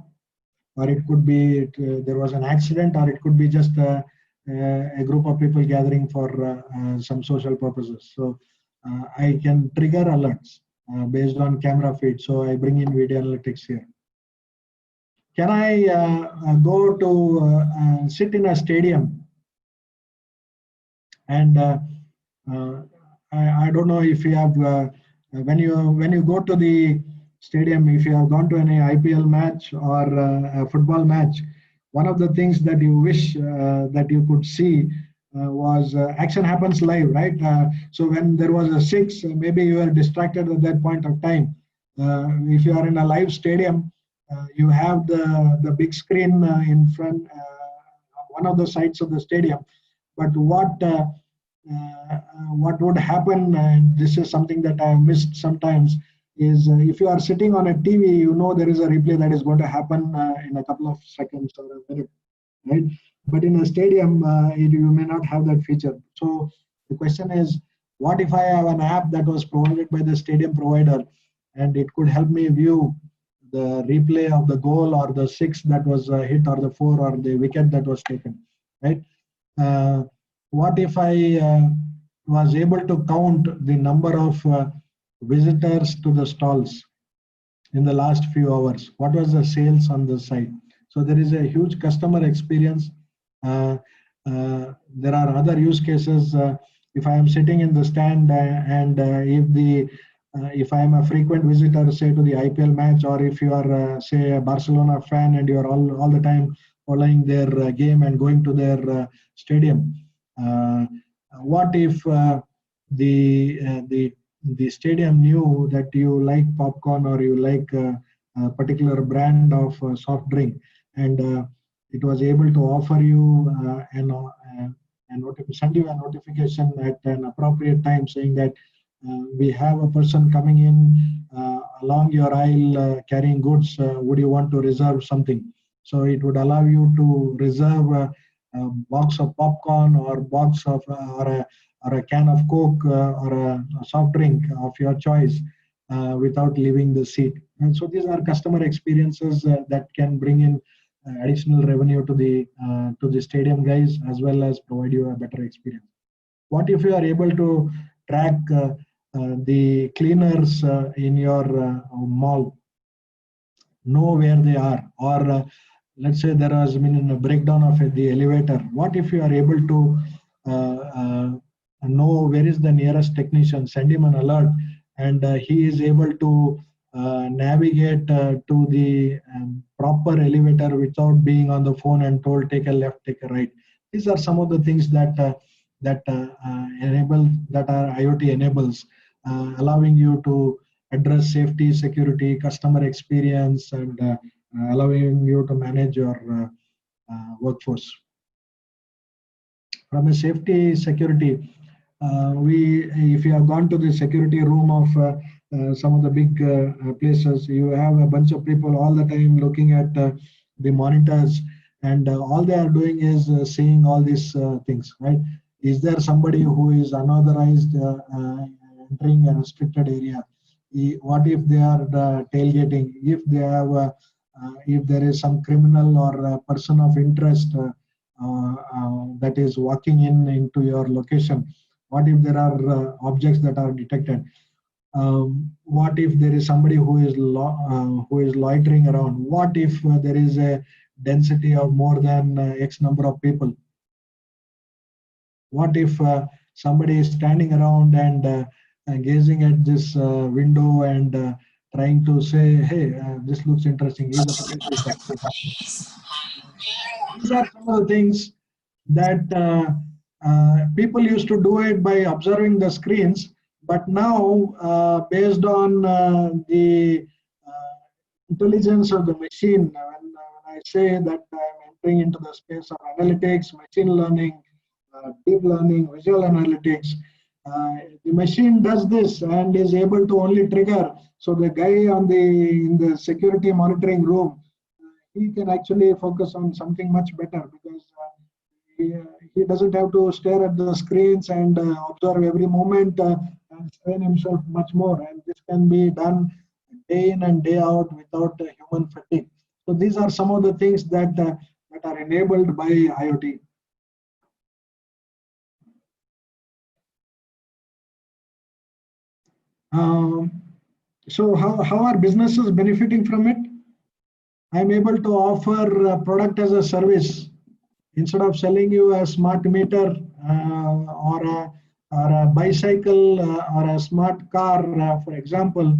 or it could be there was an accident, or it could be just a group of people gathering for some social purposes. So I can trigger alerts based on camera feed. So I bring in video analytics here. Can I go to sit in a stadium? And I don't know if you have when you go to the stadium, if you have gone to any IPL match or a football match, one of the things that you wish that you could see was action happens live, right? So when there was a 6, maybe you were distracted at that point of time. If you are in a live stadium, you have the big screen in front on one of the sides of the stadium. But what would happen, and this is something that I have missed sometimes, is if you are sitting on a TV, you know there is a replay that is going to happen in a couple of seconds or a minute, right? But in a stadium, you may not have that feature. So the question is, what if I have an app that was provided by the stadium provider, and it could help me view the replay of the goal or the six that was hit or the four or the wicket that was taken, right? What if I was able to count the number of visitors to the stalls in the last few hours? What was the sales on the site? So there is a huge customer experience. There are other use cases. If I am sitting in the stand and if I am a frequent visitor, say to the IPL match, or if you are say a Barcelona fan and you are all the time following their game and going to their stadium, what if the stadium knew that you like popcorn or you like a particular brand of soft drink, and it was able to offer you send you a notification at an appropriate time saying that we have a person coming in along your aisle carrying goods. Would you want to reserve something? So it would allow you to reserve a box of popcorn or box of or a can of Coke or a soft drink of your choice without leaving the seat. And so these are customer experiences that can bring in additional revenue to the stadium guys, as well as provide you a better experience. What if you are able to track the cleaners in your mall, know where they are, or let's say there has been a breakdown of the elevator. What if you are able to know where is the nearest technician, send him an alert, and he is able to navigate to the proper elevator without being on the phone and told take a left, take a right. These are some of the things that our IoT enables, allowing you to address safety, security, customer experience, and allowing you to manage your workforce. From a safety security, if you have gone to the security room of some of the big places, you have a bunch of people all the time looking at the monitors, and all they are doing is seeing all these things, right? Is there somebody who is unauthorized entering a restricted area? What if they are tailgating? If they have, if there is some criminal or a person of interest that is walking into your location? What if there are objects that are detected? What if there is somebody who is loitering around? What if there is a density of more than X number of people? What if somebody is standing around and gazing at this window and trying to say, hey, this looks interesting. These are some of the things that people used to do it by observing the screens, but now based on the intelligence of the machine, when I say that I'm entering into the space of analytics, machine learning, deep learning, visual analytics, the machine does this and is able to only trigger. So the guy in the security monitoring room, he can actually focus on something much better, because he doesn't have to stare at the screens and observe every moment and strain himself much more. And this can be done day in and day out without human fatigue. So these are some of the things that are enabled by IoT. So how are businesses benefiting from it? I'm able to offer a product as a service. Instead of selling you a smart meter or a bicycle or a smart car, for example,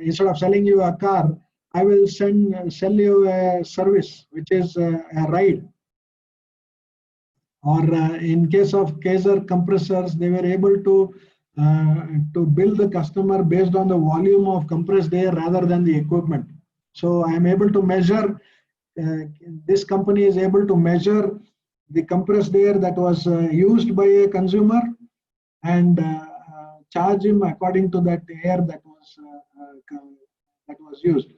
instead of selling you a car, I will sell you a service, which is a ride. Or in case of Kaiser compressors, they were able to to build the customer based on the volume of compressed air rather than the equipment. So I am able to measure, this company is able to measure the compressed air that was used by a consumer and charge him according to that air that was used.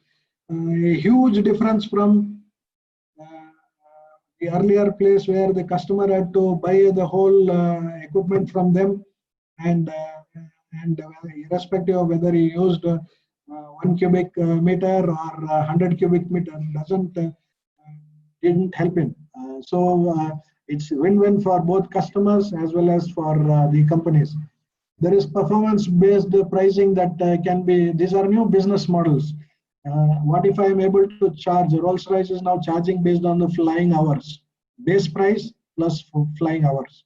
A huge difference from the earlier place where the customer had to buy the whole equipment from them, and irrespective of whether he used 1 cubic meter or 100 cubic meter, didn't help him. So it's win-win for both customers as well as for the companies. There is performance-based pricing that can be, these are new business models. What if I am able to charge, Rolls-Royce is now charging based on the flying hours, base price plus flying hours.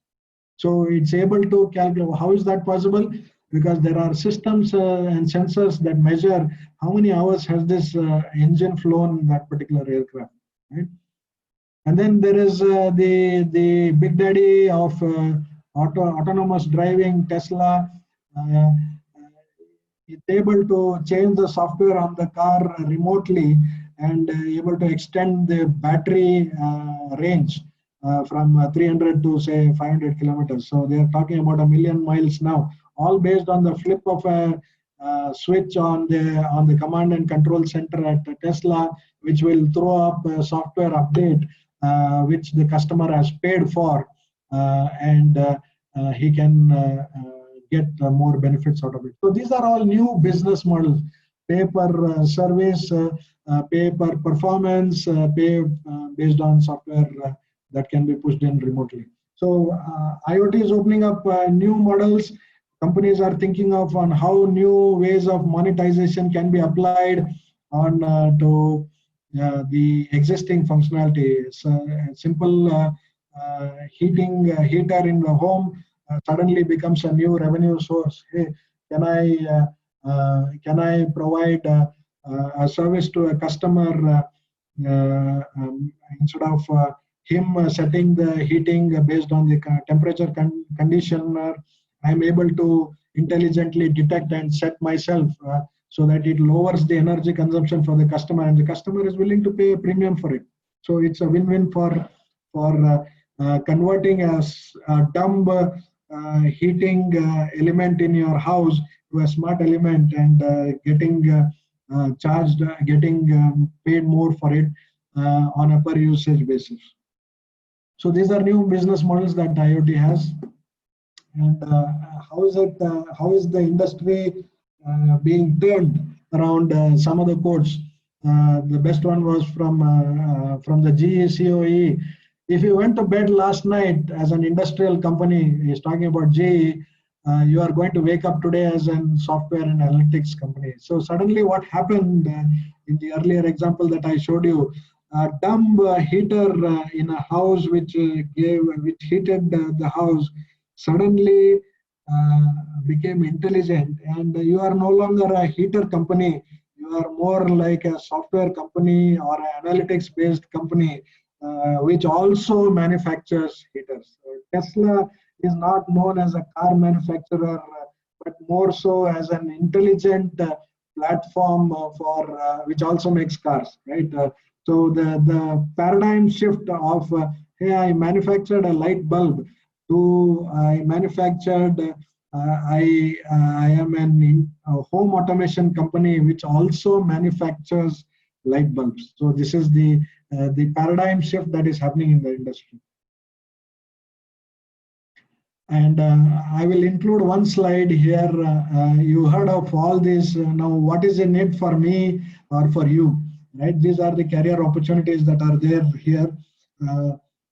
So it's able to calculate. How is that possible? Because there are systems and sensors that measure how many hours has this engine flown in that particular aircraft, right? And then there is the big daddy of autonomous driving, Tesla. It's able to change the software on the car remotely and able to extend the battery range from 300 to say 500 kilometers. So they are talking about 1 million miles now, all based on the flip of a switch on the command and control center at Tesla, which will throw up a software update which the customer has paid for, and he can get more benefits out of it. So these are all new business models: pay per service, pay per performance, pay based on software that can be pushed in remotely. So IoT is opening up new models. Companies are thinking of on how new ways of monetization can be applied on to the existing functionality. So a simple heater in the home suddenly becomes a new revenue source. Hey, can I provide a service to a customer instead of him setting the heating based on the temperature conditioner? I'm able to intelligently detect and set myself so that it lowers the energy consumption for the customer, and the customer is willing to pay a premium for it. So it's a win-win for converting a dumb heating element in your house to a smart element and getting charged, getting paid more for it on a per usage basis. So these are new business models that IoT has. And how is the industry being turned around? Some of the quotes. The best one was from the GE COE. If you went to bed last night as an industrial company, he's talking about GE, you are going to wake up today as a software and analytics company. So suddenly what happened in the earlier example that I showed you, a dumb heater in a house which heated the house suddenly became intelligent, and you are no longer a heater company. You are more like a software company or an analytics based company which also manufactures heaters. So Tesla is not known as a car manufacturer, but more so as an intelligent platform for which also makes cars, right? So the paradigm shift of hey, I manufactured a light bulb to I manufactured I am a home automation company which also manufactures light bulbs. So this is the paradigm shift that is happening in the industry. And I will include one slide here. You heard of all this. Now, what is in it for me or for you? Right? These are the career opportunities that are there here.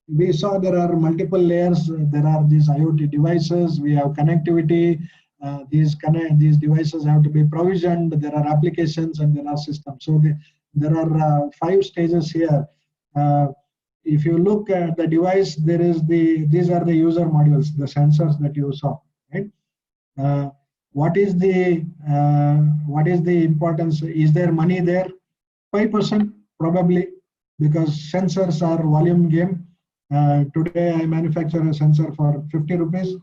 We saw there are multiple layers. There are these IoT devices. We have connectivity. These devices have to be provisioned. There are applications and there are systems. So there are 5 stages here. If you look at the device, these are the user modules, the sensors that you saw. Right? What is the importance? Is there money there? 5% probably, because sensors are volume game. Today I manufacture a sensor for 50 rupees.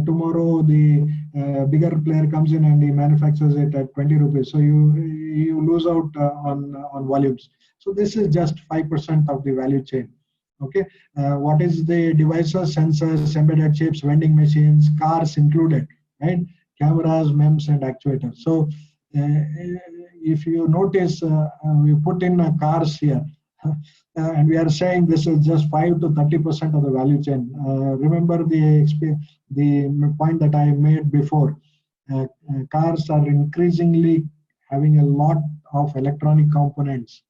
tomorrow the bigger player comes in and he manufactures it at 20 rupees. So you lose out on volumes. So this is just 5% of the value chain. Okay, what is the devices, sensors, embedded chips, vending machines, cars included, right? Cameras, MEMS, and actuators. So if you notice, we put in cars here. And we are saying this is just 5 to 30% of the value chain. Remember the point that I made before. Cars are increasingly having a lot of electronic components,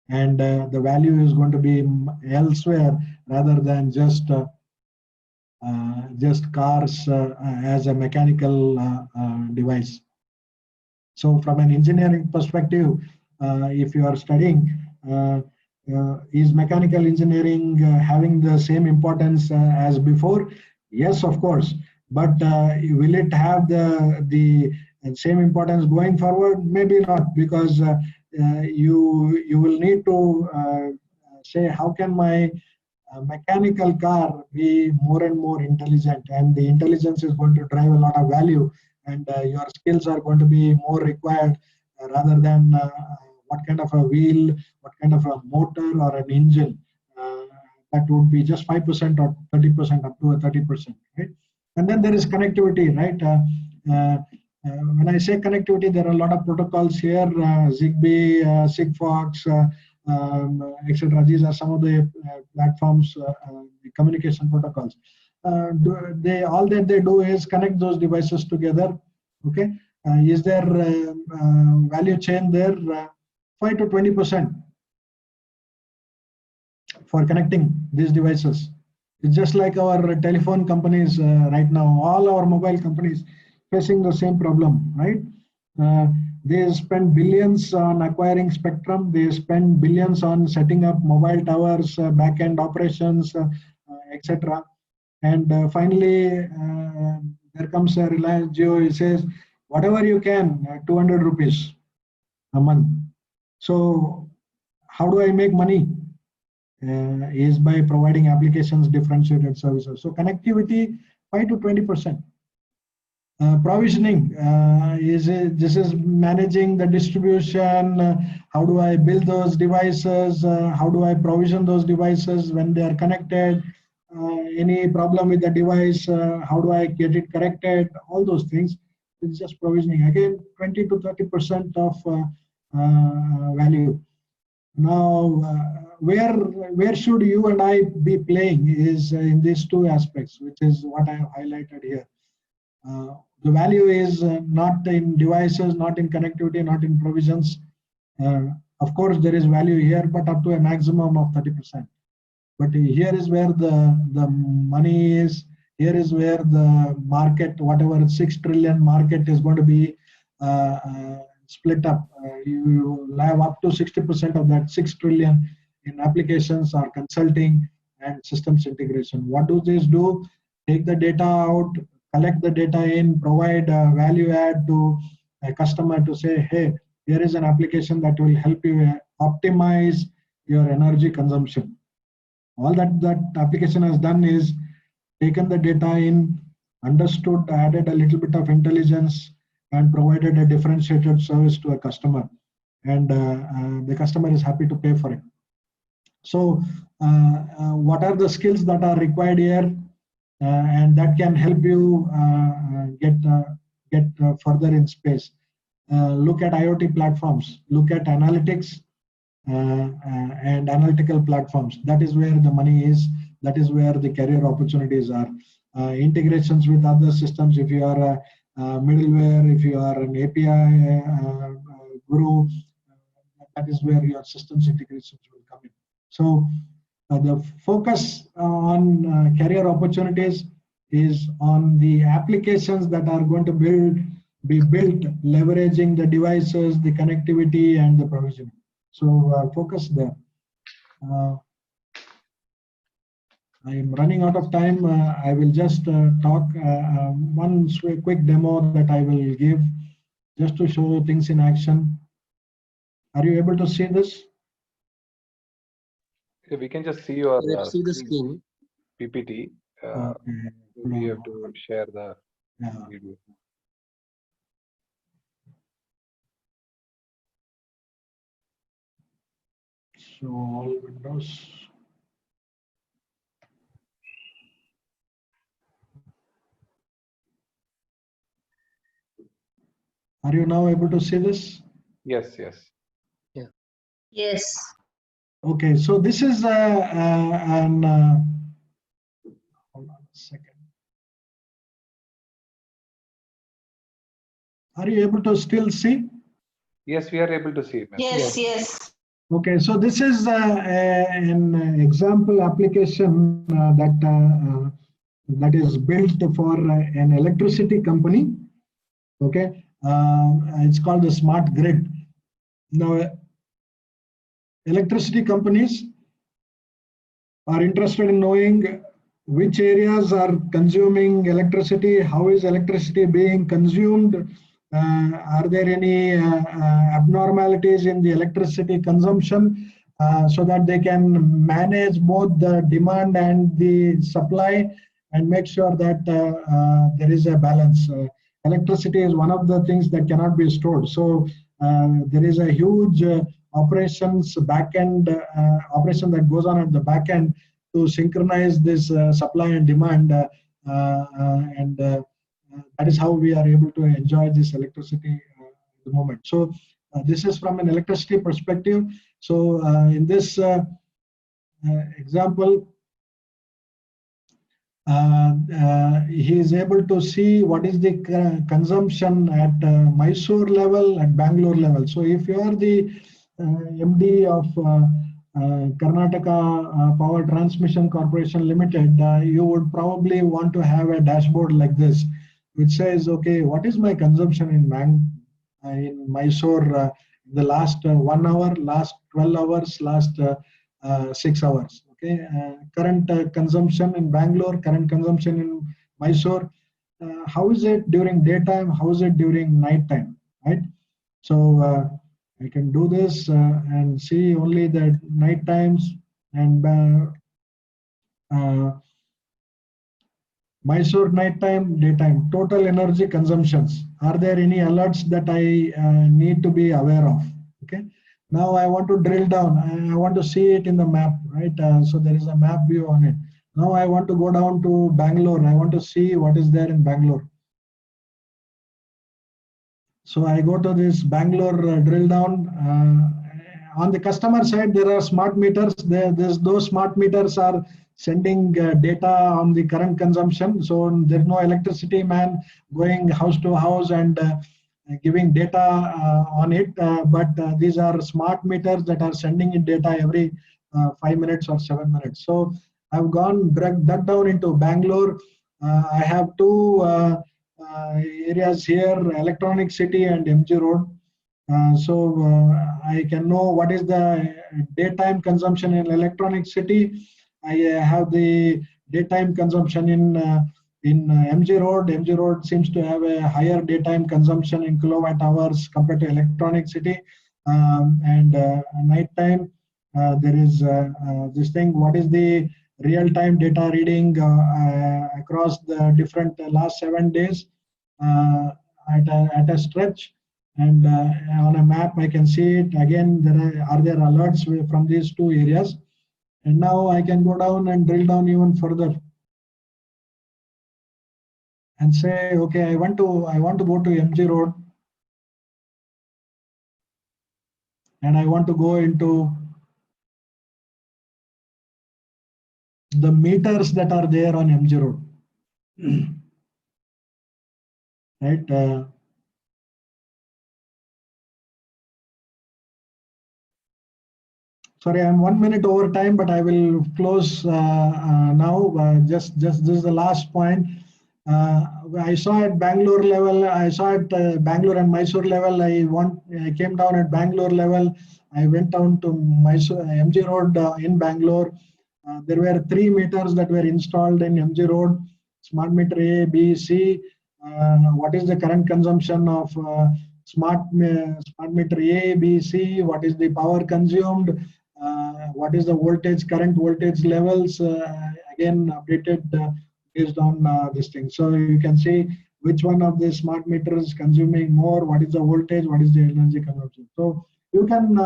and the value is going to be elsewhere rather than just cars as a mechanical device. So from an engineering perspective, if you are studying, is mechanical engineering having the same importance as before? Yes, of course. But will it have the same importance going forward? Maybe not, because you will need to say, how can my mechanical car be more and more intelligent? And the intelligence is going to drive a lot of value, and your skills are going to be more required rather than what kind of a wheel, what kind of a motor or an engine. That would be just 5% or 30%, up to a 30%, right? And then there is connectivity, right? When I say connectivity, there are a lot of protocols here, Zigbee, Sigfox, etc. These are some of the platforms, the communication protocols. All that they do is connect those devices together. Okay, is there value chain there? 5 to 20% for connecting these devices. It's just like our telephone companies right now. All our mobile companies facing the same problem, right? They spend billions on acquiring spectrum. They spend billions on setting up mobile towers, back-end operations, etc. And finally, there comes a Reliance Jio. It says, whatever you can, 200 rupees a month. So how do I make money? Is by providing applications, differentiated services. So connectivity, 5 to 20%. Provisioning, this is managing the distribution. How do I build those devices? How do I provision those devices when they are connected? Any problem with the device? How do I get it corrected? All those things. It's just provisioning. Again, 20 to 30% of value. Now, where should you and I be playing is in these two aspects, which is what I have highlighted here. The value is not in devices, not in connectivity, not in provisions. Of course, there is value here, but up to a maximum of 30%. But here is where the money is. Here is where the market, whatever 6 trillion market is going to be split up. You will have up to 60% of that 6 trillion in applications or consulting and systems integration. What do these do? Take the data out, collect the data in, provide value add to a customer to say, hey, here is an application that will help you optimize your energy consumption. All that application has done is taken the data in, understood, added a little bit of intelligence, and provided a differentiated service to a customer. And the customer is happy to pay for it. So what are the skills that are required here? And that can help you get further in space. Look at IoT platforms, look at analytics and analytical platforms. That is where the money is. That is where the career opportunities are. Integrations with other systems. If you are a middleware, if you are an API guru, that is where your systems integrations will come in. So the focus on career opportunities is on the applications that are going to be built leveraging the devices, the connectivity, and the provisioning. So focus there. I am running out of time. I will just talk one quick demo that I will give just to show things in action. Are you able to see this? We can just see your see the screen. PPT. Okay. We have to share the Yeah. video. So all windows. Are you now able to see this? Yes, yes. Yes. Okay, so this is an hold on a second. Are you able to still see? Yes, we are able to see it. Yes. Yes. Okay, so this is an example application that is built for an electricity company. Okay, it's called the smart grid. Now, electricity companies are interested in knowing which areas are consuming electricity, how is electricity being consumed, are there any abnormalities in the electricity consumption, so that they can manage both the demand and the supply and make sure that there is a balance. Electricity is one of the things that cannot be stored. So there is a huge operations backend operation that goes on at the back end to synchronize this supply and demand, and that is how we are able to enjoy this electricity at the moment. So this is from an electricity perspective. So in this example, he is able to see what is the consumption at Mysore level, at Bangalore level. So if you are the MD of Karnataka Power Transmission Corporation Limited, you would probably want to have a dashboard like this, which says, okay, what is my consumption in Mysore the last 1 hour, last 12 hours, last 6 hours. Okay, current consumption in Bangalore, current consumption in Mysore. How is it during daytime? How is it during nighttime? Right. So I can do this and see only the night times and Mysore nighttime, daytime. Total energy consumptions. Are there any alerts that I need to be aware of? Okay. Now I want to drill down. I want to see it in the map, right? So there is a map view on it. Now I want to go down to Bangalore. I want to see what is there in Bangalore. So I go to this Bangalore drill down. On the customer side, there are smart meters. Those smart meters are sending data on the current consumption. So there's no electricity man going house to house and giving data on it, but these are smart meters that are sending in data every 5 minutes or 7 minutes. So I've dug down into Bangalore. I have two areas here, Electronic City and MG Road. So I can know what is the daytime consumption in Electronic City. I have the daytime consumption in MG Road. MG Road seems to have a higher daytime consumption in kilowatt hours compared to Electronic City. And nighttime, there is this thing. What is the real-time data reading across the different last 7 days at a stretch? And on a map, I can see it. Again, are there alerts from these two areas? And now I can go down and drill down even further and say, okay, I want to go to MG Road, and I want to go into the meters that are there on MG Road. Right. Sorry, I'm 1 minute over time, but I will close now. Just this is the last point. I saw at Bangalore level, I saw at Bangalore and Mysore level. I came down at Bangalore level. I went down to Mysore, MG Road in Bangalore. There were 3 meters that were installed in MG Road. Smart meter A, B, C. What is the current consumption of smart meter A, B, C? What is the power consumed? What is the voltage, current voltage levels? Again, updated based on this thing. So you can see which one of the smart meters is consuming more, what is the voltage, what is the energy consumption. So you can,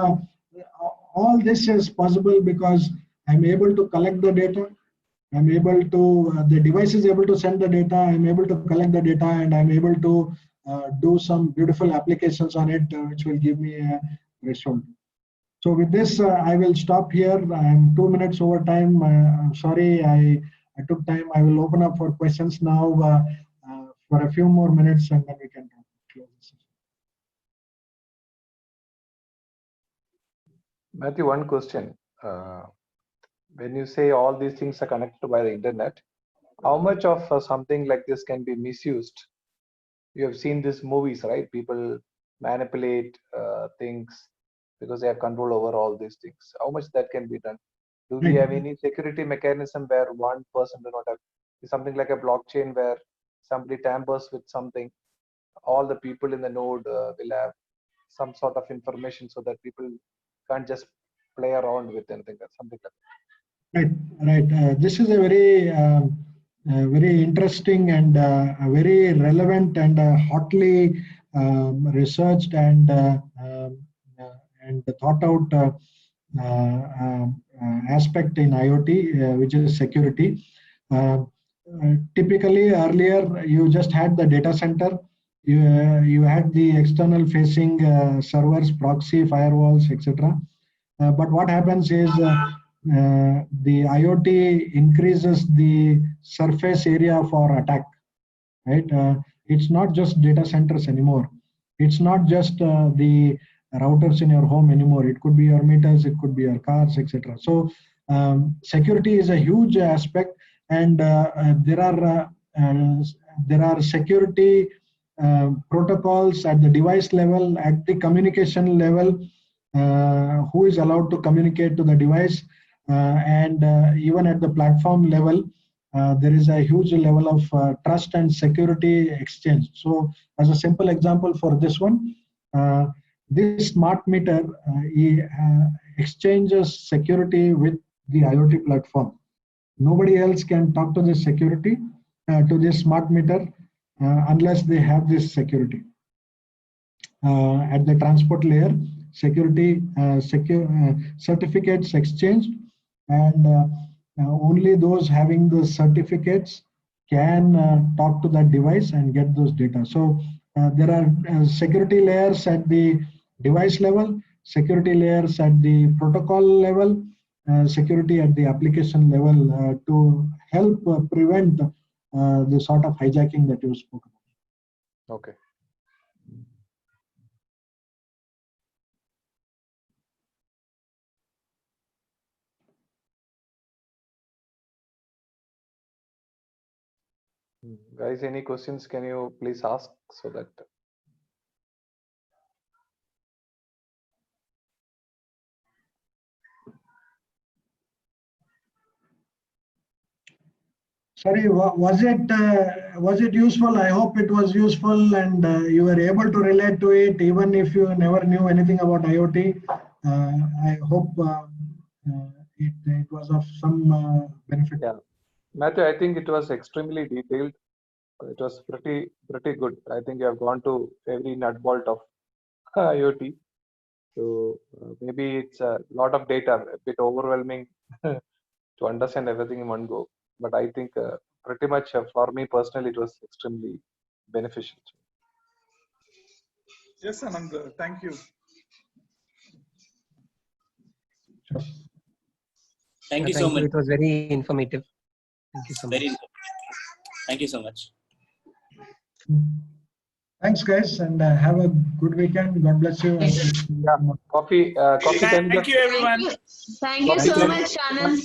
all this is possible because I'm able to collect the data. I'm able to, the device is able to send the data, I'm able to collect the data, and I'm able to do some beautiful applications on it, which will give me a result. So with this, I will stop here. I'm 2 minutes over time. I'm sorry I took time. I will open up for questions now for a few more minutes, and then we can close this. Matthew, one question. When you say all these things are connected by the internet, how much of something like this can be misused? You have seen these movies, right? People manipulate things because they have control over all these things. How much that can be done? Do we have any security mechanism where one person do not have something like a blockchain where somebody tampers with something, all the people in the node will have some sort of information so that people can't just play around with anything, something like that. Right. This is a very interesting and a very relevant and hotly researched and thought out aspect in IoT, which is security. Typically, earlier you just had the data center. You had the external facing servers, proxy, firewalls, etc. But what happens is the IoT increases the surface area for attack, right? It's not just data centers anymore. It's not just the routers in your home anymore. It could be your meters, it could be your cars, etc. So security is a huge aspect, and there are security protocols at the device level, at the communication level. Who is allowed to communicate to the device, and even at the platform level, there is a huge level of trust and security exchange. So as a simple example for this one, this smart meter exchanges security with the IoT platform. Nobody else can talk to this security, to this smart meter, unless they have this security. At the transport layer, security certificates exchanged, and only those having the certificates can talk to that device and get those data. So there are security layers at the device level, security layers at the protocol level, security at the application level to help prevent the sort of hijacking that you spoke about. Okay. Guys, any questions? Can you please ask so that. Sorry, was it useful? I hope it was useful, and you were able to relate to it, even if you never knew anything about IoT. I hope it was of some benefit. Yeah, Matthew, I think it was extremely detailed. It was pretty good. I think you have gone to every nut bolt of IoT. So maybe it's a lot of data, a bit overwhelming to understand everything in one go. But I think pretty much for me personally, it was extremely beneficial. Yes, Anand, thank you. Thank you so much. It was very informative. Thank you so much. Thank you so much. Thanks, guys, and have a good weekend. God bless you. Yeah, coffee. Thank you, everyone. Thank you so much, Anand.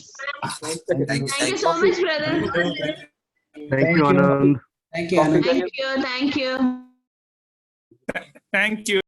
Thank you so much, brother. Thank you, Anand. Thank you. Thank you. Thank you.